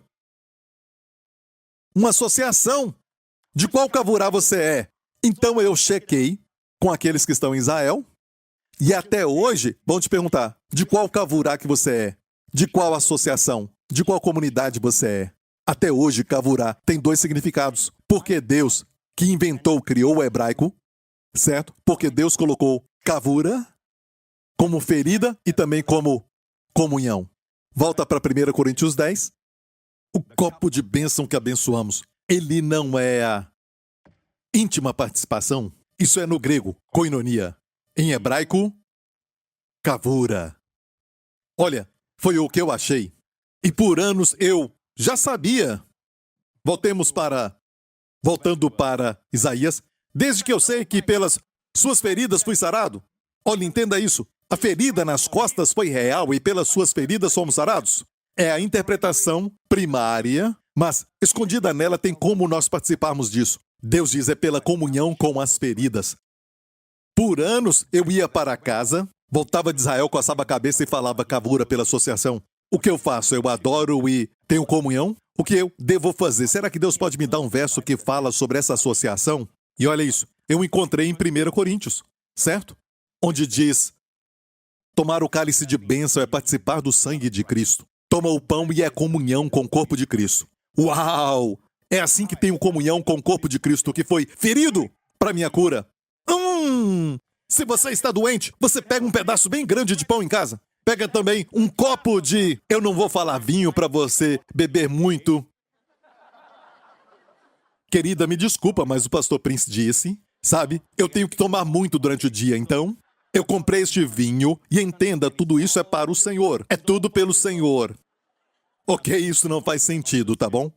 Uma associação. De qual cavurá você é? Então eu chequei com aqueles que estão em Israel, e até hoje vão te perguntar, de qual cavurá que você é? De qual associação? De qual comunidade você é? Até hoje, cavurá tem dois significados. Porque Deus, que inventou, criou o hebraico, certo? Porque Deus colocou cavura como ferida e também como comunhão. Volta para 1 Coríntios 10. O copo de bênção que abençoamos, ele não é a íntima participação. Isso é no grego, koinonia. Em hebraico, kavura. Olha, foi o que eu achei. E por anos eu já sabia. Voltando para Isaías, desde que eu sei que pelas suas feridas fui sarado. Olha, entenda isso. A ferida nas costas foi real e pelas suas feridas fomos sarados. É a interpretação primária, mas escondida nela tem como nós participarmos disso. Deus diz é pela comunhão com as feridas. Por anos eu ia para casa, voltava de Israel, coçava a cabeça e falava cavura pela associação. O que eu faço? Eu adoro e tenho comunhão? O que eu devo fazer? Será que Deus pode me dar um verso que fala sobre essa associação? E olha isso, eu encontrei em 1 Coríntios, certo? Onde diz, tomar o cálice de bênção é participar do sangue de Cristo. Toma o pão e é comunhão com o corpo de Cristo. Uau! É assim que tenho comunhão com o corpo de Cristo que foi ferido para minha cura. Se você está doente, você pega um pedaço bem grande de pão em casa. Pega também um copo de... Eu não vou falar vinho para você beber muito. Querida, me desculpa, mas o pastor Prince disse, sabe? Eu tenho que tomar muito durante o dia, então... Eu comprei este vinho e entenda, tudo isso é para o Senhor. É tudo pelo Senhor. Ok, isso não faz sentido, tá bom?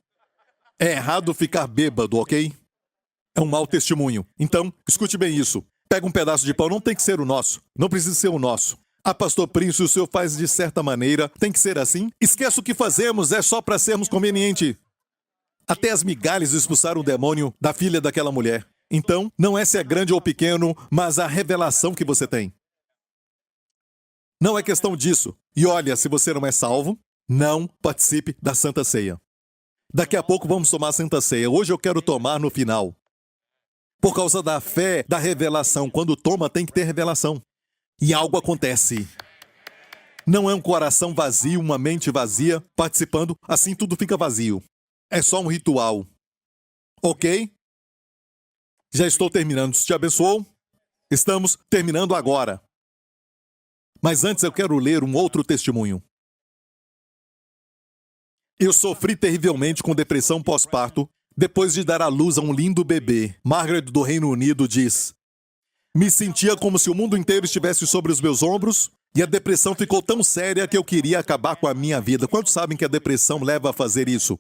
É errado ficar bêbado, ok? É um mau testemunho. Então, escute bem isso. Pega um pedaço de pão, não tem que ser o nosso. Não precisa ser o nosso. Ah, pastor Prince, o senhor faz de certa maneira. Tem que ser assim? Esqueça o que fazemos, é só para sermos convenientes. Até as migalhas expulsaram o demônio da filha daquela mulher. Então, não é se é grande ou pequeno, mas a revelação que você tem. Não é questão disso. E olha, se você não é salvo, não participe da Santa Ceia. Daqui a pouco vamos tomar a Santa Ceia. Hoje eu quero tomar no final. Por causa da fé, da revelação. Quando toma, tem que ter revelação. E algo acontece. Não é um coração vazio, uma mente vazia, participando, assim tudo fica vazio. É só um ritual. Ok? Já estou terminando. Te abençoou? Estamos terminando agora. Mas antes eu quero ler um outro testemunho. Eu sofri terrivelmente com depressão pós-parto depois de dar à luz a um lindo bebê. Margaret, do Reino Unido, diz: me sentia como se o mundo inteiro estivesse sobre os meus ombros e a depressão ficou tão séria que eu queria acabar com a minha vida. Quantos sabem que a depressão leva a fazer isso?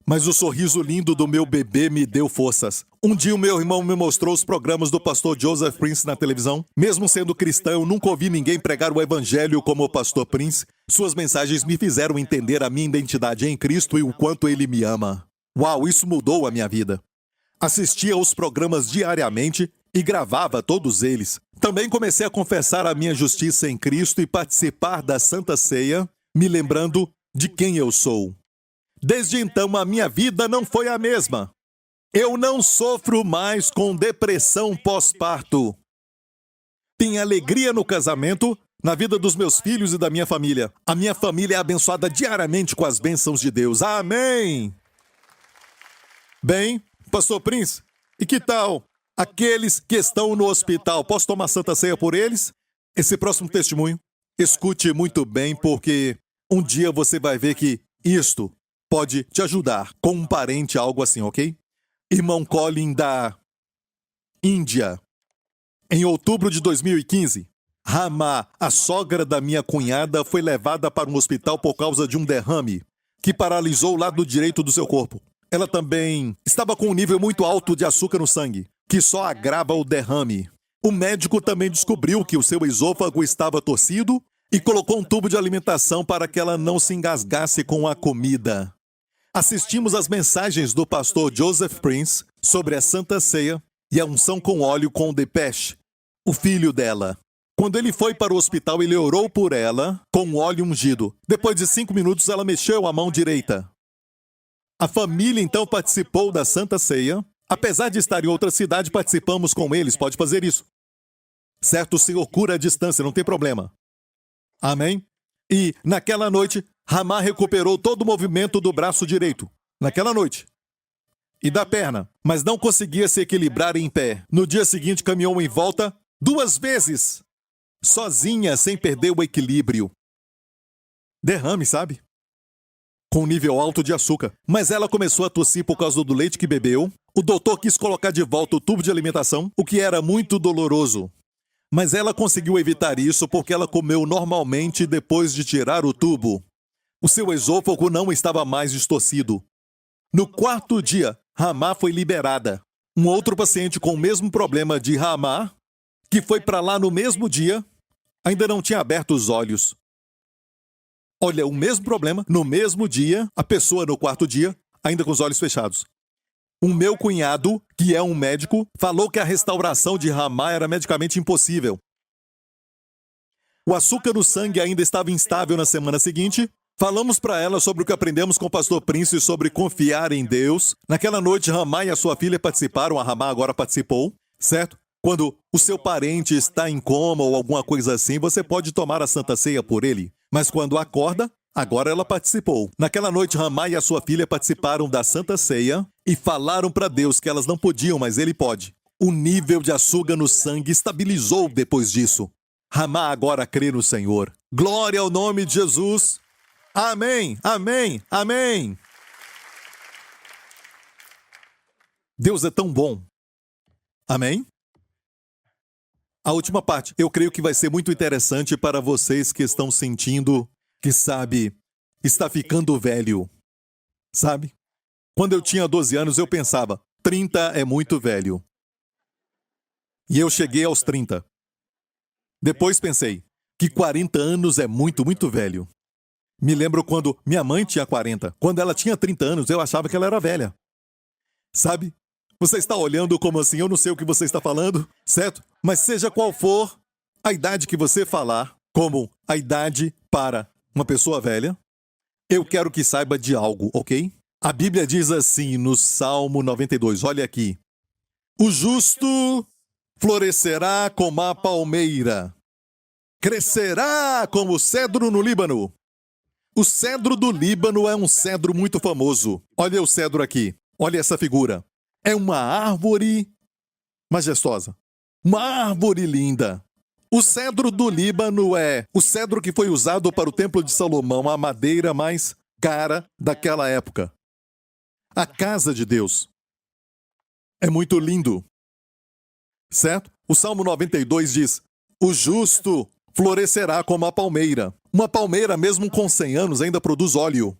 Mas o sorriso lindo do meu bebê me deu forças. Um dia o meu irmão me mostrou os programas do pastor Joseph Prince na televisão. Mesmo sendo cristão, eu nunca ouvi ninguém pregar o evangelho como o pastor Prince. Suas mensagens me fizeram entender a minha identidade em Cristo e o quanto ele me ama. Uau, isso mudou a minha vida. Assistia aos programas diariamente e gravava todos eles. Também comecei a confessar a minha justiça em Cristo e participar da Santa Ceia, me lembrando de quem eu sou. Desde então, a minha vida não foi a mesma. Eu não sofro mais com depressão pós-parto. Tenho alegria no casamento, na vida dos meus filhos e da minha família. A minha família é abençoada diariamente com as bênçãos de Deus. Amém! Bem, pastor Prince, e que tal aqueles que estão no hospital? Posso tomar Santa Ceia por eles? Esse próximo testemunho, escute muito bem, porque um dia você vai ver que isto pode te ajudar com um parente, algo assim, ok? Irmão Colin da Índia. Em outubro de 2015, Rama, a sogra da minha cunhada, foi levada para um hospital por causa de um derrame que paralisou o lado direito do seu corpo. Ela também estava com um nível muito alto de açúcar no sangue, que só agrava o derrame. O médico também descobriu que o seu esôfago estava torcido e colocou um tubo de alimentação para que ela não se engasgasse com a comida. Assistimos às mensagens do pastor Joseph Prince sobre a Santa Ceia e a unção com óleo com Depeche, o filho dela. Quando ele foi para o hospital, ele orou por ela com óleo ungido. Depois de 5 minutos, ela mexeu a mão direita. A família então participou da Santa Ceia. Apesar de estar em outra cidade, participamos com eles. Pode fazer isso. Certo, o Senhor cura à distância, não tem problema. Amém? E naquela noite, Rama recuperou todo o movimento do braço direito. Naquela noite. E da perna. Mas não conseguia se equilibrar em pé. No dia seguinte, caminhou em volta 2 vezes. Sozinha, sem perder o equilíbrio. Derrame, sabe? Com um nível alto de açúcar. Mas ela começou a tossir por causa do leite que bebeu. O doutor quis colocar de volta o tubo de alimentação, o que era muito doloroso. Mas ela conseguiu evitar isso porque ela comeu normalmente depois de tirar o tubo. O seu esôfago não estava mais distorcido. No 4º dia, Rama foi liberada. Um outro paciente com o mesmo problema de Rama, que foi para lá no mesmo dia, ainda não tinha aberto os olhos. Olha, o mesmo problema, no mesmo dia, a pessoa no 4º dia, ainda com os olhos fechados. O meu cunhado, que é um médico, falou que a restauração de Rama era medicamente impossível. O açúcar no sangue ainda estava instável na semana seguinte. Falamos para ela sobre o que aprendemos com o pastor Prince sobre confiar em Deus. Naquela noite, Rama e a sua filha participaram, a Rama agora participou, certo? Quando o seu parente está em coma ou alguma coisa assim, você pode tomar a Santa Ceia por ele. Mas quando acorda, agora ela participou. Naquela noite, Rama e a sua filha participaram da Santa Ceia e falaram para Deus que elas não podiam, mas ele pode. O nível de açúcar no sangue estabilizou depois disso. Rama agora crê no Senhor. Glória ao nome de Jesus. Amém, amém, amém. Deus é tão bom. Amém? A última parte, eu creio que vai ser muito interessante para vocês que estão sentindo que, sabe, está ficando velho. Sabe? Quando eu tinha 12 anos, eu pensava, 30 é muito velho. E eu cheguei aos 30. Depois pensei que 40 anos é muito, muito velho. Me lembro quando minha mãe tinha 40. Quando ela tinha 30 anos, eu achava que ela era velha. Sabe? Você está olhando como assim, eu não sei o que você está falando, certo? Mas seja qual for a idade que você falar, como a idade para uma pessoa velha, eu quero que saiba de algo, ok? A Bíblia diz assim no Salmo 92, olha aqui. O justo florescerá como a palmeira. crescerá como o cedro no Líbano. O cedro do Líbano é um cedro muito famoso. Olha o cedro aqui. Olha essa figura. É uma árvore majestosa. Uma árvore linda. O cedro do Líbano é o cedro que foi usado para o Templo de Salomão, a madeira mais cara daquela época. A casa de Deus. É muito lindo. Certo? O Salmo 92 diz: o justo florescerá como a palmeira. Uma palmeira, mesmo com 100 anos, ainda produz óleo.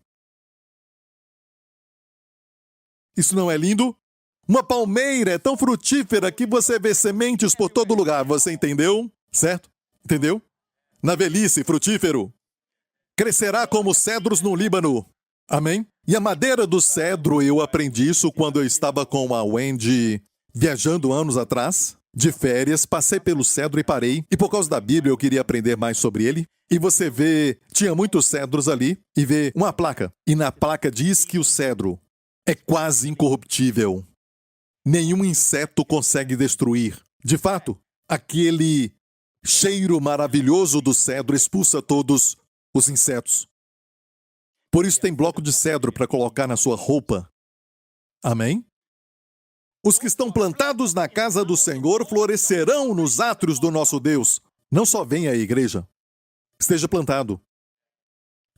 Isso não é lindo? Uma palmeira é tão frutífera que você vê sementes por todo lugar. Você entendeu? Certo? Entendeu? Na velhice, frutífero. Crescerá como cedros no Líbano. Amém? E a madeira do cedro, eu aprendi isso quando eu estava com a Wendy viajando anos atrás. De férias, passei pelo cedro e parei. E por causa da Bíblia eu queria aprender mais sobre ele. E você vê, tinha muitos cedros ali. E vê uma placa. E na placa diz que o cedro é quase incorruptível. Nenhum inseto consegue destruir. De fato, aquele cheiro maravilhoso do cedro expulsa todos os insetos. Por isso tem bloco de cedro para colocar na sua roupa. Amém? Os que estão plantados na casa do Senhor florescerão nos átrios do nosso Deus. Não só venha à igreja. Esteja plantado.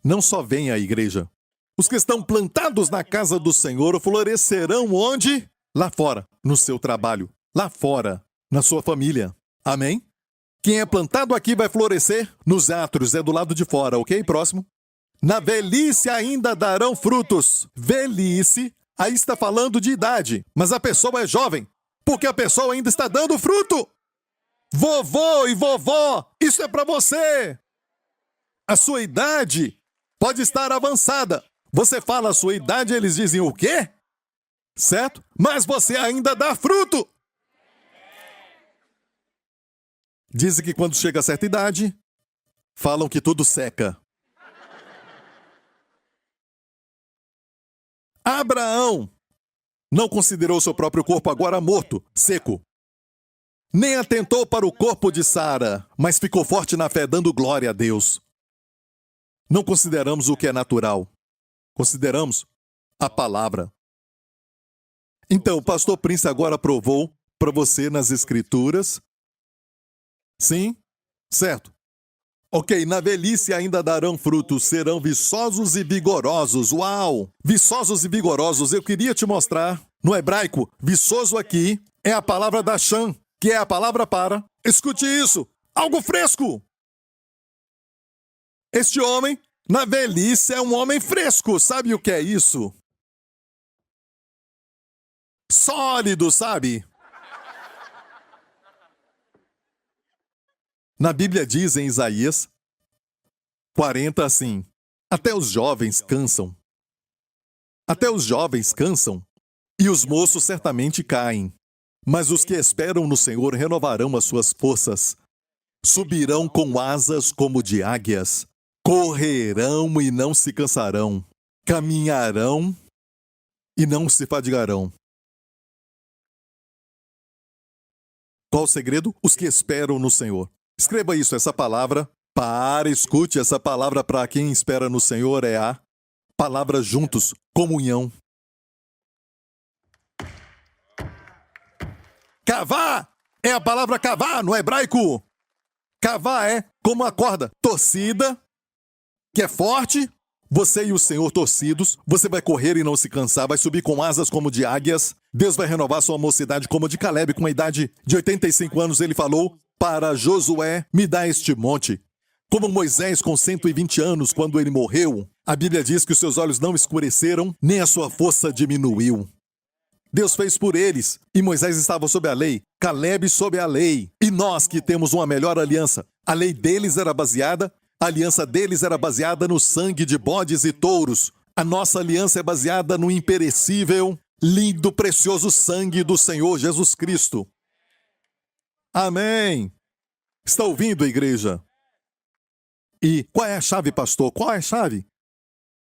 Não só venha à igreja. Os que estão plantados na casa do Senhor florescerão onde? Lá fora, no seu trabalho. Lá fora, na sua família. Amém? Quem é plantado aqui vai florescer nos átrios, é do lado de fora, ok? Próximo. Na velhice ainda darão frutos. Velhice, aí está falando de idade, mas a pessoa é jovem, porque a pessoa ainda está dando fruto. Vovô e vovó, isso é para você. A sua idade pode estar avançada. Você fala a sua idade, eles dizem o quê? Certo? Mas você ainda dá fruto. Dizem que quando chega a certa idade, falam que tudo seca. Abraão não considerou seu próprio corpo agora morto, seco. Nem atentou para o corpo de Sara, mas ficou forte na fé, dando glória a Deus. Não consideramos o que é natural. Consideramos a palavra. Então, o pastor Prince agora provou para você nas Escrituras. Sim? Certo. Ok, na velhice ainda darão frutos, serão viçosos e vigorosos. Uau! Viçosos e vigorosos, eu queria te mostrar. No hebraico, viçoso aqui é a palavra dasham, que é a palavra para. Escute isso! Algo fresco! Este homem, na velhice, é um homem fresco. Sabe o que é isso? Sólido, sabe? Na Bíblia diz em Isaías 40 assim: até os jovens cansam. Até os jovens cansam, e os moços certamente caem. Mas os que esperam no Senhor renovarão as suas forças. Subirão com asas como de águias. Correrão e não se cansarão. Caminharão e não se fadigarão. Qual o segredo? Os que esperam no Senhor. Escreva isso, essa palavra. Escute, essa palavra para quem espera no Senhor é a palavra juntos, comunhão. Cavar é a palavra cavar no hebraico. Cavar é como a corda, torcida, que é forte. Você e o Senhor torcidos, você vai correr e não se cansar, vai subir com asas como de águias. Deus vai renovar sua mocidade como de Caleb, com a idade de 85 anos, ele falou para Josué: me dá este monte. Como Moisés com 120 anos, quando ele morreu, a Bíblia diz que os seus olhos não escureceram, nem a sua força diminuiu. Deus fez por eles, e Moisés estava sob a lei, Caleb sob a lei. E nós que temos uma melhor aliança, a lei deles era baseada, a aliança deles era baseada no sangue de bodes e touros. A nossa aliança é baseada no imperecível, lindo, precioso sangue do Senhor Jesus Cristo. Amém. Está ouvindo, igreja? E qual é a chave, pastor? Qual é a chave?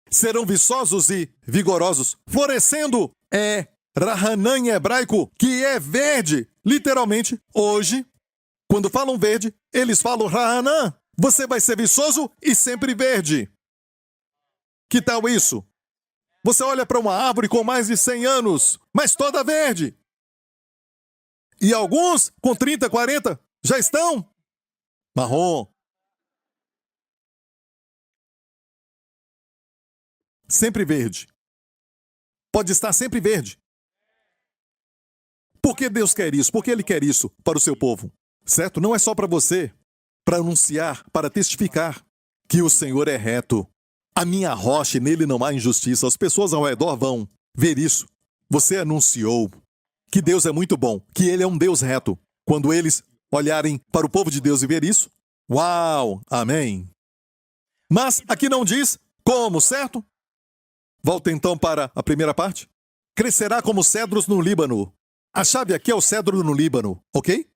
Serão viçosos e vigorosos. Florescendo é Rahanã em hebraico, que é verde. Literalmente, hoje, quando falam verde, eles falam Rahanã. Você vai ser viçoso e sempre verde. Que tal isso? Você olha para uma árvore com mais de 100 anos, mas toda verde. E alguns, com 30, 40, já estão marrom. Sempre verde. Pode estar sempre verde. Por que Deus quer isso? Por que Ele quer isso para o seu povo? Certo? Não é só para você, para anunciar, para testificar que o Senhor é reto. A minha rocha, e nele não há injustiça. As pessoas ao redor vão ver isso. Você anunciou que Deus é muito bom, que Ele é um Deus reto. Quando eles olharem para o povo de Deus e ver isso, uau, amém. Mas aqui não diz como, certo? Volta então para a primeira parte. Crescerá como cedros no Líbano. A chave aqui é o cedro no Líbano, ok?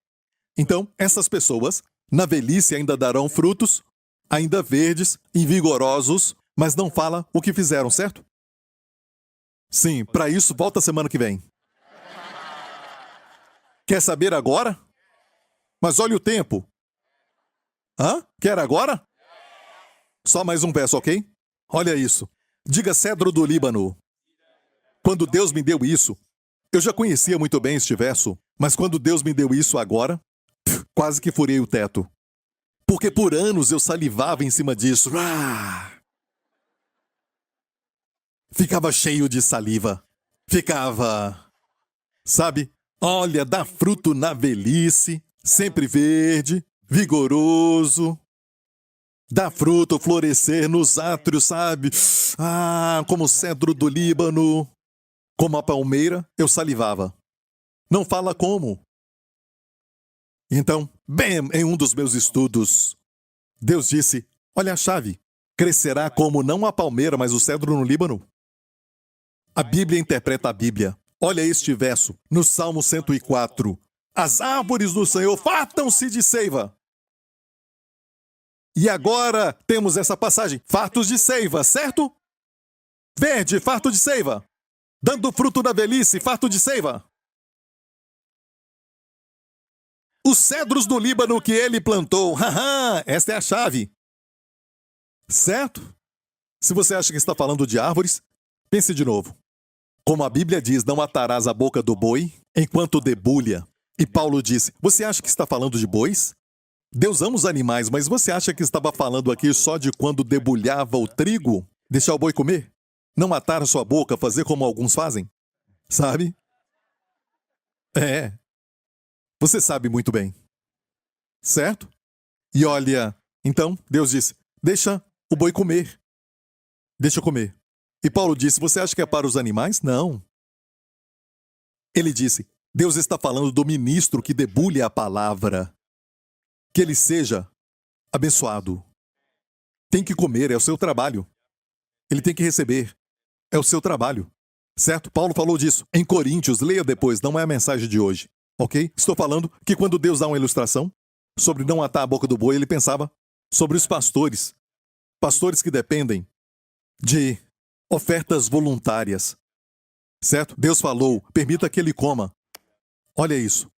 Então, essas pessoas, na velhice ainda darão frutos, ainda verdes e vigorosos, mas não fala o que fizeram, certo? Sim, para isso, volta semana que vem. Quer saber agora? Mas olha o tempo. Hã? Quer agora? Só mais um verso, ok? Olha isso. Diga cedro do Líbano. Quando Deus me deu isso, eu já conhecia muito bem este verso, mas quando Deus me deu isso agora, quase que furei o teto. Porque por anos eu salivava em cima disso. Ficava cheio de saliva. Ficava, sabe? Olha, dá fruto na velhice, sempre verde, vigoroso. Dá fruto, florescer nos átrios, sabe? Como o cedro do Líbano. Como a palmeira, eu salivava. Não fala como. Então, bem, em um dos meus estudos, Deus disse, olha a chave, crescerá como não a palmeira, mas o cedro no Líbano. A Bíblia interpreta a Bíblia. Olha este verso, no Salmo 104. As árvores do Senhor fartam-se de seiva. E agora temos essa passagem, fartos de seiva, certo? Verde, farto de seiva. Dando fruto na velhice, farto de seiva. Os cedros do Líbano que ele plantou, esta é a chave. Certo? Se você acha que está falando de árvores, pense de novo. Como a Bíblia diz, não atarás a boca do boi enquanto debulha. E Paulo disse, você acha que está falando de bois? Deus ama os animais, mas você acha que estava falando aqui só de quando debulhava o trigo? Deixar o boi comer? Não atar a sua boca, fazer como alguns fazem? Sabe? É. Você sabe muito bem. Certo? E olha, então, Deus disse, deixa o boi comer. Deixa comer. E Paulo disse, você acha que é para os animais? Não. Ele disse, Deus está falando do ministro que debulha a palavra. Que ele seja abençoado. Tem que comer, é o seu trabalho. Ele tem que receber. É o seu trabalho. Certo? Paulo falou disso em Coríntios, leia depois, não é a mensagem de hoje. Ok? Estou falando que quando Deus dá uma ilustração sobre não atar a boca do boi, ele pensava sobre os pastores. Pastores que dependem de ofertas voluntárias. Certo? Deus falou, permita que ele coma. Olha isso.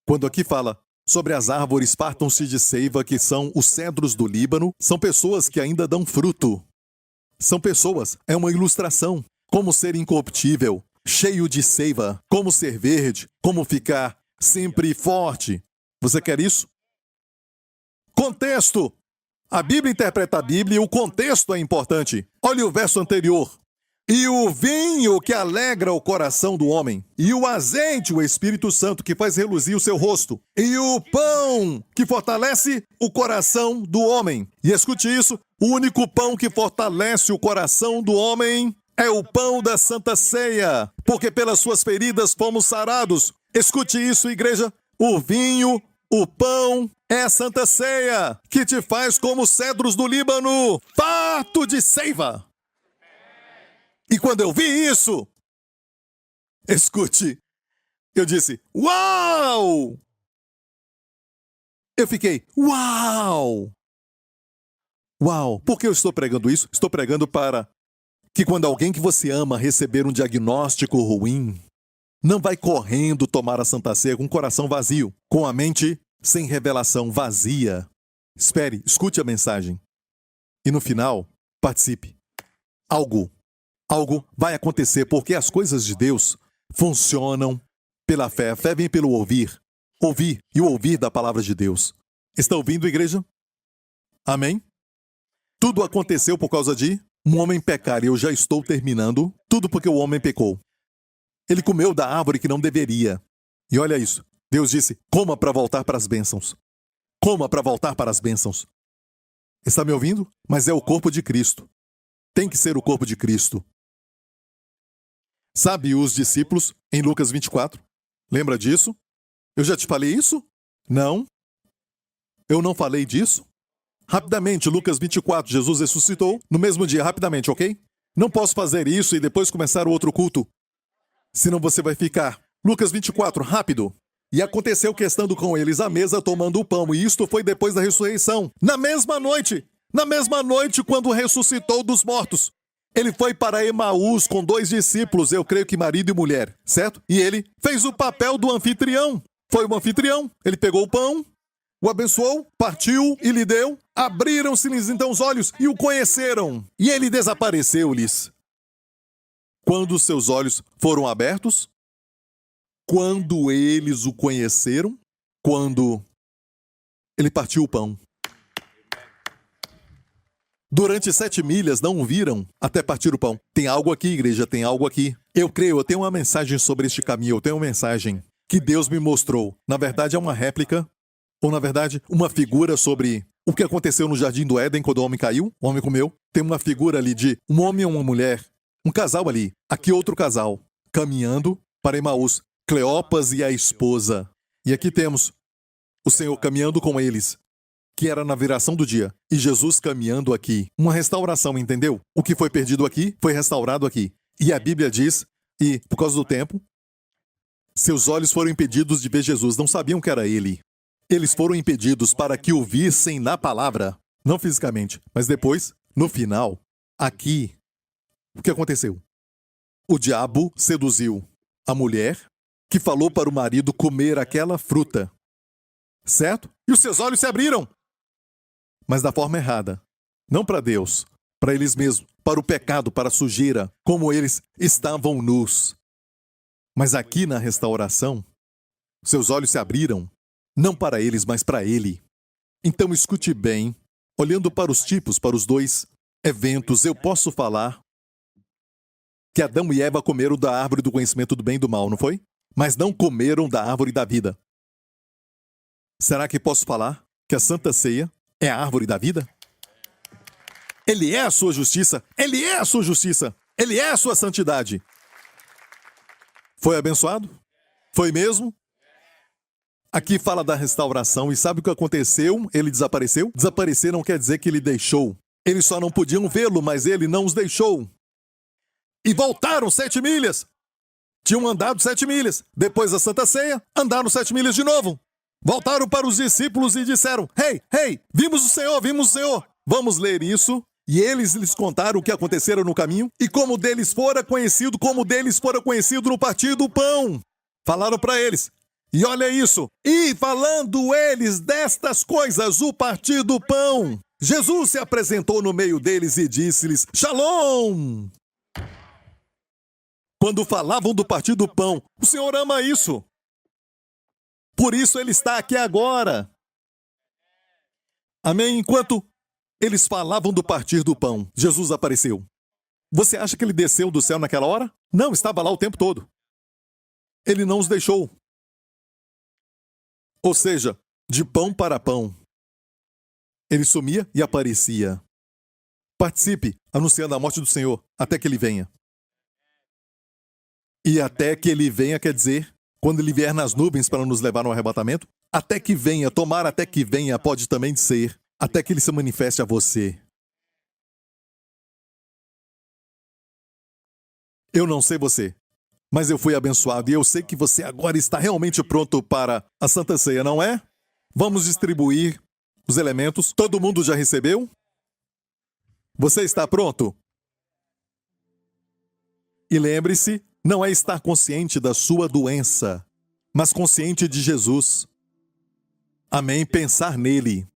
Quando aqui fala sobre as árvores fartam-se de seiva, que são os cedros do Líbano, são pessoas que ainda dão fruto. São pessoas, é uma ilustração. Como ser incorruptível, cheio de seiva, como ser verde, como ficar sempre forte. Você quer isso? Contexto. A Bíblia interpreta a Bíblia e o contexto é importante. Olha o verso anterior. E o vinho que alegra o coração do homem, e o azeite, o Espírito Santo, que faz reluzir o seu rosto, e o pão que fortalece o coração do homem. E escute isso, o único pão que fortalece o coração do homem é o pão da Santa Ceia, porque pelas suas feridas fomos sarados. Escute isso, igreja, o vinho, o pão é a Santa Ceia, que te faz como cedros do Líbano, farto de seiva. E quando eu vi isso, escute, eu disse, uau! Eu fiquei, uau! Uau! Por que eu estou pregando isso? Estou pregando para que quando alguém que você ama receber um diagnóstico ruim, não vai correndo tomar a Santa Ceia com o coração vazio, com a mente sem revelação, vazia. Espere, escute a mensagem. E no final, participe. Algo vai acontecer, porque as coisas de Deus funcionam pela fé. A fé vem pelo ouvir. Ouvir e o ouvir da palavra de Deus. Está ouvindo, igreja? Amém? Tudo aconteceu por causa de um homem pecar. E eu já estou terminando. Tudo porque o homem pecou. Ele comeu da árvore que não deveria. E olha isso. Deus disse, coma para voltar para as bênçãos. Coma para voltar para as bênçãos. Está me ouvindo? Mas é o corpo de Cristo. Tem que ser o corpo de Cristo. Sabe os discípulos em Lucas 24? Lembra disso? Eu já te falei isso? Não? Eu não falei disso? Rapidamente, Lucas 24, Jesus ressuscitou no mesmo dia, rapidamente, ok? Não posso fazer isso e depois começar o outro culto. Senão você vai ficar. Lucas 24, rápido. E aconteceu que estando com eles à mesa, tomando o pão, e isto foi depois da ressurreição. Na mesma noite, quando ressuscitou dos mortos, ele foi para Emaús com 2 discípulos, eu creio que marido e mulher, certo? E ele fez o papel do anfitrião. Foi o anfitrião. Ele pegou o pão, o abençoou, partiu e lhe deu. Abriram-se-lhes então os olhos e o conheceram. E ele desapareceu-lhes. Quando seus olhos foram abertos, quando eles o conheceram, quando ele partiu o pão. Durante 7 milhas não o viram até partir o pão. Tem algo aqui, igreja, tem algo aqui. Eu creio, eu tenho uma mensagem sobre este caminho, eu tenho uma mensagem que Deus me mostrou. Na verdade é uma réplica, ou na verdade uma figura sobre o que aconteceu no Jardim do Éden quando o homem caiu, o homem comeu. Tem uma figura ali de um homem e uma mulher, um casal ali, aqui outro casal, caminhando para Emaús. Cleopas e a esposa. E aqui temos o Senhor caminhando com eles, que era na viração do dia, e Jesus caminhando aqui. Uma restauração, entendeu? O que foi perdido aqui, foi restaurado aqui. E a Bíblia diz, e por causa do tempo, seus olhos foram impedidos de ver Jesus, não sabiam que era ele. Eles foram impedidos para que o vissem na palavra, não fisicamente, mas depois, no final, aqui, o que aconteceu? O diabo seduziu a mulher, que falou para o marido comer aquela fruta. Certo? E os seus olhos se abriram. Mas da forma errada. Não para Deus, para eles mesmos, para o pecado, para a sujeira, como eles estavam nus. Mas aqui na restauração, seus olhos se abriram, não para eles, mas para ele. Então escute bem, olhando para os tipos, para os 2 eventos, eu posso falar que Adão e Eva comeram da árvore do conhecimento do bem e do mal, não foi? Mas não comeram da árvore da vida. Será que posso falar que a Santa Ceia é a árvore da vida? Ele é a sua justiça. Ele é a sua justiça. Ele é a sua santidade. Foi abençoado? Foi mesmo? Aqui fala da restauração e sabe o que aconteceu? Ele desapareceu? Desaparecer não quer dizer que ele deixou. Eles só não podiam vê-lo, mas ele não os deixou. E voltaram 7 milhas. Tinham andado 7 milhas. Depois da Santa Ceia, andaram 7 milhas de novo. Voltaram para os discípulos e disseram, Ei, vimos o Senhor, vimos o Senhor. Vamos ler isso. E eles lhes contaram o que acontecera no caminho e como deles fora conhecido no partir do pão. Falaram para eles. E olha isso. E falando eles destas coisas, o partir do pão, Jesus se apresentou no meio deles e disse-lhes, Shalom! Quando falavam do partir do pão, o Senhor ama isso. Por isso ele está aqui agora. Amém? Enquanto eles falavam do partir do pão, Jesus apareceu. Você acha que ele desceu do céu naquela hora? Não, estava lá o tempo todo. Ele não os deixou. Ou seja, de pão para pão. Ele sumia e aparecia. Participe, anunciando a morte do Senhor, até que ele venha. E até que ele venha quer dizer, quando ele vier nas nuvens para nos levar no arrebatamento, até que venha, tomar até que venha, pode também ser, até que ele se manifeste a você. Eu não sei você, mas eu fui abençoado e eu sei que você agora está realmente pronto para a Santa Ceia, não é? Vamos distribuir os elementos. Todo mundo já recebeu? Você está pronto? E lembre-se, não é estar consciente da sua doença, mas consciente de Jesus. Amém. Pensar nele.